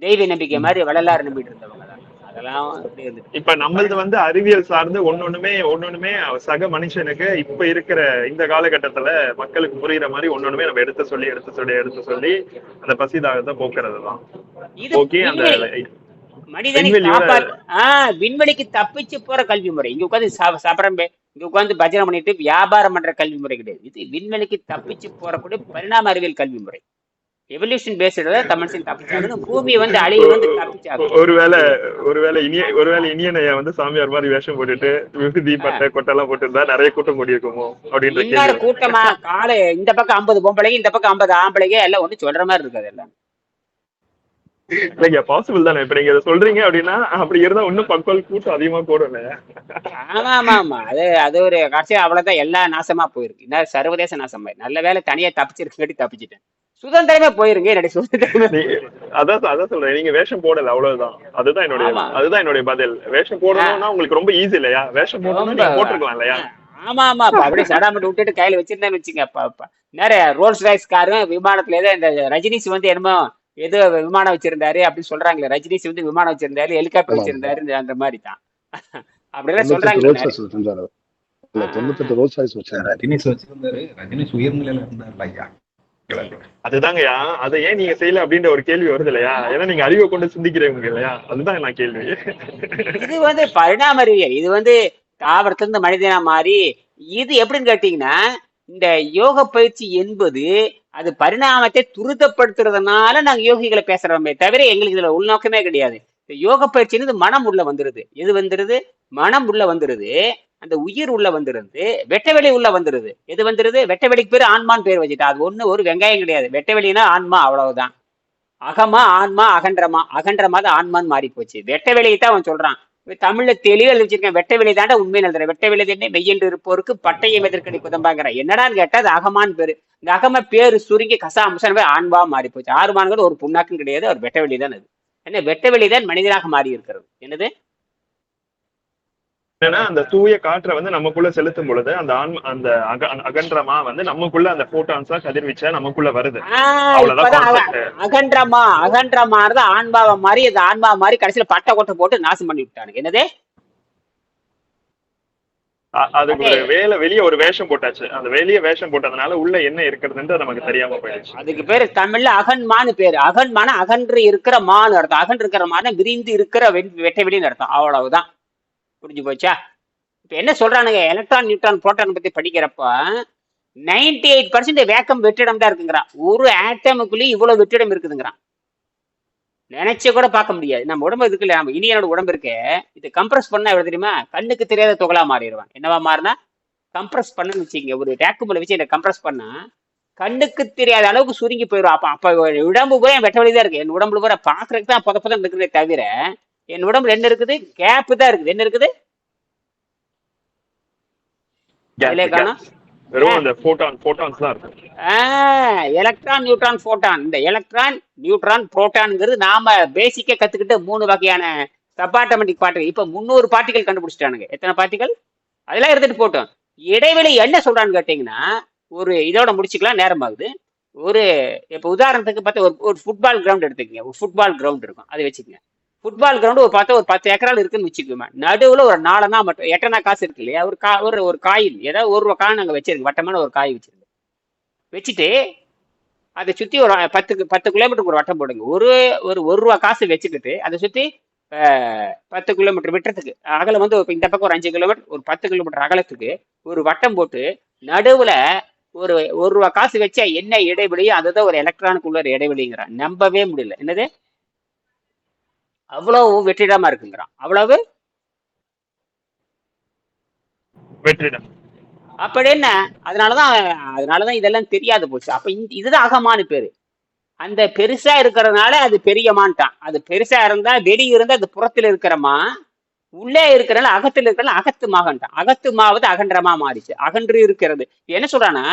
தெய்வ நம்பிக்கை மாதிரி வள்ளலார் நம்பிட்டு இருந்தவங்க தான். அதெல்லாம் இப்படி இருந்துட்டு இப்ப போகுது. நம்மளது வந்து அறிவியல் சார்ந்து ஒன்னொண்ணுமே சக மனுஷனுக்கு இப்ப இருக்கிற இந்த காலகட்டத்துல மக்களுக்கு புரியுற மாதிரி ஒன்னொண்ணுமே நம்ம எடுத்து சொல்லி அந்த பசிதாகத்தை போக்குறது தான். இது போக்கி அந்த விண்வெளி, மனிதனை விண்வெளியோட காப்பாத்து. விண்வெளிக்கு தப்பிச்சு போற கல்வி முறை. இங்க உட்காந்து சாப்பிடம், இங்க உட்காந்து பஜனை பண்ணிட்டு வியாபாரம் பண்ற கல்வி முறை கிடையாது. இது விண்வெளிக்கு தப்பிச்சு போறக்கூடிய பரிணாம அறிவியல் கல்வி முறை. எவல்யூஷன் பேஸ்டு தமிழ்ஸின் தப்பிச்சாகணும். பூமியை வந்து அழிவு வந்து தப்பிச்சாகணும். ஒருவேளை இனியனையா வந்து சாமியார் மாதிரி வேஷம் போட்டுட்டு விபூதி பட்டை கொட்டெல்லாம் போட்டுருந்தா நிறைய கூட்டம் கூடியிருக்குமோ அப்படின்ற இன்னொரு கேள்வி. கூட்டமா காலை இந்த பக்கம் 50 பொம்பளைங்க, இந்த பக்கம் 50 ஆம்பளைங்க, எல்லாம் ஒண்ணு சொல்ற மாதிரி இருக்காது எல்லாம். இல்லைங்க, பாசிபிள் தானே. இப்ப நீங்க இதை சொல்றீங்க அப்படின்னா அப்படி இருந்தா இன்னும் பக்கல் கூட்டம் அதிகமா கூடல. ஆமா ஆமா ஆமா. அது ஒரு கடைசியா அவ்வளவுதான், எல்லாம் நாசமா போயிருக்கு. இந்த சர்வதேச நாசமா. நல்ல வேலை தனியா தப்பிச்சிருக்கேன், தப்பிச்சிட்டேன். சுதந்திரமே போயிருங்க, என்னுடைய சுதந்திரமே. அதான் சொல்றேன், நீங்க வேஷம் போடல, அவ்வளவுதான். அதுதான் என்னுடைய பதில். வேஷம் போடணும்னா உங்களுக்கு ரொம்ப ஈஸி இல்லையா? வேஷம் போடணும்னா நீங்க போட்டுருக்கலாம் இல்லையா? ஆமா ஆமா. அப்படியே சடாமட்டு விட்டுட்டு கையில வச்சிருந்தேன்னு வச்சுங்க. நிறைய ரோல்ஸ் ராய்ஸ் காரும் விமானத்துல ஏதோ இந்த ரஜினிஸ் வந்து என்னமோ ஏதோ விமானம் வச்சிருந்தாரு அப்படின்னு சொல்றாங்களே. ரஜினிஸ் வந்து விமானம் வச்சிருந்தாரு, ஹெலிகாப்டர் வச்சிருந்தாரு, அந்த மாதிரி தான். அப்படிலாம் சொல்றாங்க. ரஜினிஸ் வச்சிருந்தாரு. ரஜினிஸ் உயர்நிலையில இருந்தாரு ஐயா. அதுதாங்கய்யா, அதை ஏன் நீங்க செய்யல அப்படின்ற ஒரு கேள்வி வருது இல்லையா? ஏன்னா நீங்க அறிவை கொண்டு சிந்திக்கிறவங்க இல்லையா? அதுதான் நான் கேள்வி. இது வந்து பரிணாம அறிவியல். இது வந்து தாவரத்துல இருந்து மனிதனா மாறி. இது எப்படின்னு கேட்டீங்கன்னா, இந்த யோக பயிற்சி என்பது அது பரிணாமத்தை துரிதப்படுத்துறதுனால நாங்க யோகிகளை பேசுறோமே தவிர எங்களுக்கு இதுல உள்நோக்கமே கிடையாது. இந்த யோக பயிற்சி மனம் உள்ள வந்துருது. எது வந்துருது? மனம் உள்ள வந்துருது. அந்த உயிர் உள்ள வந்துருது. வெட்டவெளி உள்ள வந்துருது. எது வந்துருது? வெட்டவெளிக்கு பேரு ஆன்மான்னு பேர் வச்சுட்டா. அது ஒரு வெங்காயம் கிடையாது. வெட்டவெளினா ஆன்மா, அவ்வளவுதான். அகமா ஆன்மா, அகன்றமா தான் ஆன்மான்னு மாறி போச்சு. வெட்டவெளியை தான் அவன் சொல்றான். தமிழ்ல தெளிவா எழுதி வச்சிருக்கேன். வெட்டவெளி தாண்டா உண்மை எழுதுற. வெட்டவெளி என்ன மெய்யென்று இருப்போருக்கு பட்டயம் எதிர்க்கடி குதம்பாங்கிற. என்னடான்னு கேட்டா அது அகமான்னு பேரு. இந்த அகம பேரு சுருங்கி கசாமுசான ஆன்மா மாறி போச்சு. ஆறுமான்கள் ஒரு புண்ணாக்கும் கிடையாது. அவர் வெட்டவெளி தான். அது என்ன, வெட்டவெளி தான் மனிதனாக மாறி இருக்கிறது. என்னது, ஏன்னா அந்த தூய காற்றை வந்து நமக்குள்ள செலுத்தும் பொழுது அந்த அகன்றமா வந்து நமக்குள்ள அந்த போட்டான்ஸா கதிர்வீச்சா நமக்குள்ள வருது. அகன்றமானது ஆன்மாவை மாதிரி. அந்த ஆன்மா மாதிரி கடைசியில பட்டை கொட்டை போட்டு நாசம் பண்ணி விட்டானுங்க. என்னது, அதுக்கு ஒரு வெளியே ஒரு வேஷம் போட்டாச்சு. அந்த வெளியே வேஷம் போட்டதுனால உள்ள என்ன இருக்கிறதுன்றது நமக்கு தெரியாம போயிடுச்சு. அதுக்கு பேரு தமிழ்ல அகன்மான்னு பேரு. அகன்மான அகன்று இருக்கிற மான்னு அர்த்தம். அகன்று இருக்கிற மான விரிந்து இருக்கிற வெட்டவெளின்னு அர்த்தம். அவ்வளவுதான். புரிஞ்சு போச்சா? இப்ப என்ன சொல்றானுங்க, எலக்ட்ரான் நியூட்ரான் புரோட்டான் பத்தி படிக்கிறப்ப 98% வேக்கம் வெற்றிடம் தான் இருக்குங்கிறான். ஒரு ஆட்டமுக்குள்ளேயும் இவ்வளவு வெற்றிடம் இருக்குதுங்கிறான். நினைச்சு கூட பார்க்க முடியாது. நம்ம உடம்பு இருக்குல்ல, நம்ம இனியனோட உடம்பு இருக்கு, இது கம்ப்ரஸ் பண்ணா எவ்வளவு தெரியுமா? கண்ணுக்கு தெரியாத துகளா மாறிடுவான். என்னவா மாறினா, கம்ப்ரஸ் பண்ணு வச்சுங்க, ஒரு வேக்குமுல வச்சு என்ன கம்ப்ரஸ் பண்ணா கண்ணுக்கு தெரியாத அளவுக்கு சுருங்கி போயிடும். அப்ப உடம்பு பூரா என் வெட்ட வழிதான் இருக்கு. என் உடம்புல பூரா பாக்குறதுக்கு தான் புதப்பதான் இருக்குதே தவிர என் உடம்புல என்ன இருக்குது? கேப்பு தான் இருக்குது. என்ன இருக்குது? எலக்ட்ரான் நியூட்ரான் போட்டான். இந்த எலக்ட்ரான் நியூட்ரான் புரோட்டான்ங்கிறது நாம பேசிக்கா கத்துக்கிட்ட 3 வகையான சப்பாட்டமெட்டிக் பார்ட்டிகள். இப்ப 300 பார்ட்டிகள் கண்டுபிடிச்சிட்டானுங்க. எத்தனை பார்ட்டிகள்? அதெல்லாம் எடுத்துட்டு போட்டோம். இடைவெளி என்ன சொல்றான்னு கேட்டீங்கன்னா, ஒரு இதோட முடிச்சுக்கலாம், நேரம் ஆகுது. ஒரு இப்ப உதாரணத்துக்கு பார்த்தா ஒரு ஃபுட்பால் கிரவுண்ட் எடுத்துக்கங்க. ஒரு ஃபுட்பால் கிரவுண்ட் இருக்கும், அதை வச்சுக்கோங்க. ஃபுட்பால் கிரவுண்டு ஒரு 10 ஏக்கரால் இருக்குன்னு வச்சுக்கோங்க. நடுவில் ஒரு 4 மட்டும் 8 காசு இருக்கு இல்லையா? ஒரு காயின், ஏதாவது 1 ரூபா காயின் அங்கே வச்சிருங்க. வட்டமான ஒரு காய் வச்சிருங்க. வச்சுட்டு அதை சுற்றி ஒரு 10 கிலோமீட்டருக்கு ஒரு வட்டம் போடுங்க. ஒரு ரூபா காசு வச்சுக்கிட்டு அதை சுற்றி 10 கிலோமீட்டர் விட்டுறதுக்கு அகலம் வந்து இந்த பக்கம் ஒரு 5 கிலோமீட்டர், ஒரு 10 கிலோமீட்டர் அகலத்துக்கு ஒரு வட்டம் போட்டு நடுவில் ஒரு ரூபா காசு வச்சா என்ன இடைவெளியோ அதுதான் ஒரு எலக்ட்ரானுக்கு உள்ள இடைவெளிங்கிறான். நம்பவே முடியல. என்னது, அவ்வளவு வெற்றிடமா இருக்குங்கிறான். அவ்வளவு வெற்றிடம். அப்படி என்ன, அதனாலதான் இதெல்லாம் தெரியாது போச்சு. அப்ப இதுதான் அகமானு பேரு. அந்த பெருசா இருக்கிறதுனால அது பெரியமான்ட்டான். அது பெருசா இருந்தா வெளியே இருந்தா அது புறத்துல இருக்கிறமா, உள்ளே இருக்கிறனால அகத்தில் இருக்கிறனால அகத்து மாகன்ட்டான். அகத்து மாவது அகன்றமா மாறிச்சு. அகன்று இருக்கிறது. என்ன சொல்றான்னா,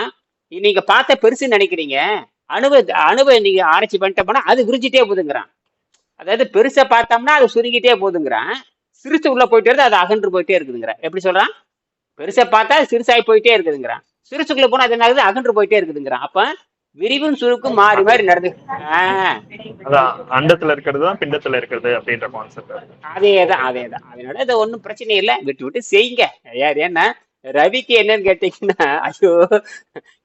நீங்க பார்த்த பெருசுன்னு நினைக்கிறீங்க, அணுவை அணுவை நீங்க ஆராய்ச்சி பண்ணிட்டு போனா அது விரிஞ்சிட்டே போகுதுங்கிறான். அதாவது பெருசை பார்த்தோம்னா அது சுருங்கிட்டே போகுதுங்கிறான், சிறுசு உள்ள போயிட்டே இருந்து அது அகன்று போயிட்டே இருக்குதுங்கிறான். எப்படி சொல்றான்? பெருசை பார்த்தா அது சிறுசாய் போயிட்டே இருக்குதுங்கிறான், சிறுசுக்குள்ள போனா அது என்ன ஆகுது? அகன்று போயிட்டே இருக்குதுங்கிறான். அப்ப விரிவும் சுருக்கும் மாறி மாறி நடந்து அதான் அண்டத்துல இருக்கிறது தான் பிண்டத்துல இருக்கிறது அப்படின்ற கான்செப்ட். அதேதான். அதனால இது ஒன்றும் பிரச்சனை இல்லை, விட்டு விட்டு செய்யுங்க. யார் ஏன்னா ரவிக்கு என்னன்னு கேட்டீங்கன்னா, ஐயோ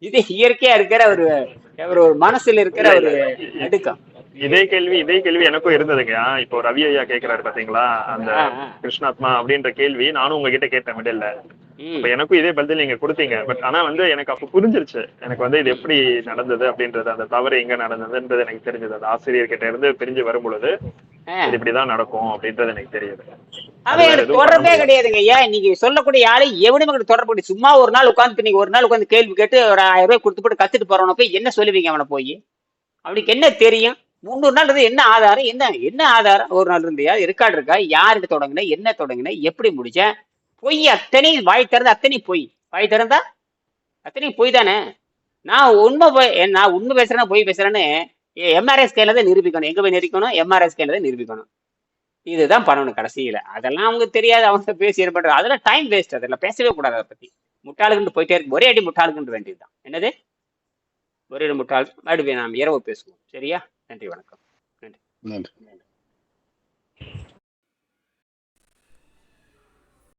இது இயற்கையா இருக்கிற ஒரு ஒரு மனசுல இருக்கிற ஒரு நடுக்கம். இதே கேள்வி எனக்கும் இருந்ததுங்கய்யா. இப்போ ரவி ஐயா கேட்கிறாரு பாத்தீங்களா, அந்த கிருஷ்ணாத்மா அப்படின்ற கேள்வி நானும் உங்ககிட்ட கேட்டேன் மிடில்ல. இப்ப எனக்கும் இதே பதில் நீங்க கொடுத்தீங்க. பட் ஆனா வந்து எனக்கு அப்ப புரிஞ்சிருச்சு, எனக்கு வந்து இது எப்படி நடந்தது அப்படின்றது, அந்த தவறு எங்க நடந்ததுன்றது எனக்கு தெரிஞ்சது. அந்த ஆசிரியர் கிட்ட இருந்து பிரிஞ்சு வரும் பொழுது இது இப்படிதான் நடக்கும் அப்படின்றது எனக்கு தெரியுது. அவன் எனக்கு தொடர்பே கிடையாதுங்க ஐயா. நீங்க சொல்லக்கூடிய ஆளு எவனுமே தொடர்பு. சும்மா ஒரு நாள் உட்காந்து நீங்க ஒரு நாள் உட்காந்து கேள்வி கேட்டு ஒரு 1000 ரூபாய் கொடுத்து போட்டு கத்துட்டு போறவன போய் என்ன சொல்லுவீங்க? அவனை போய் அவனுக்கு என்ன தெரியும்? 300 நாள் இருந்து என்ன ஆதாரம்? என்ன ஆதாரம்? ஒரு நாள் இருந்தியா? ரெக்கார்டு இருக்கா? யார்கிட்ட தொடங்கின, என்ன தொடங்கின, எப்படி முடிச்ச? பொய் அத்தனை வாய் திறந்து அத்தனை பொய். வாய் திறந்தா அத்தனை பொய் தானே. நான் உண்மை பேசுறேன்னா பொய் பேசுறேன்னு எம்ஆர்எஸ் கையில தான் நிரூபிக்கணும். எங்க போய் நிரூபிக்கணும்? எம்ஆர்எஸ் கையில தான் நிரூபிக்கணும். இதுதான் பண்ணணும் கடைசியில. அதெல்லாம் அவங்க தெரியாது, அவங்க பேசி ஏற்படுறது அதெல்லாம் டைம் வேஸ்ட். அதெல்லாம் பேசவே கூடாது. அதை பத்தி முட்டாளுக்குன்னு போயிட்டே இருக்கு. ஒரே அடி முட்டாளுக்குன்னு வேண்டியதுதான். என்னது ஒரே முட்டாள்? மறுபடியும் நாம் இரவு பேசுவோம். சரியா? நன்றி, வணக்கம். நன்றி.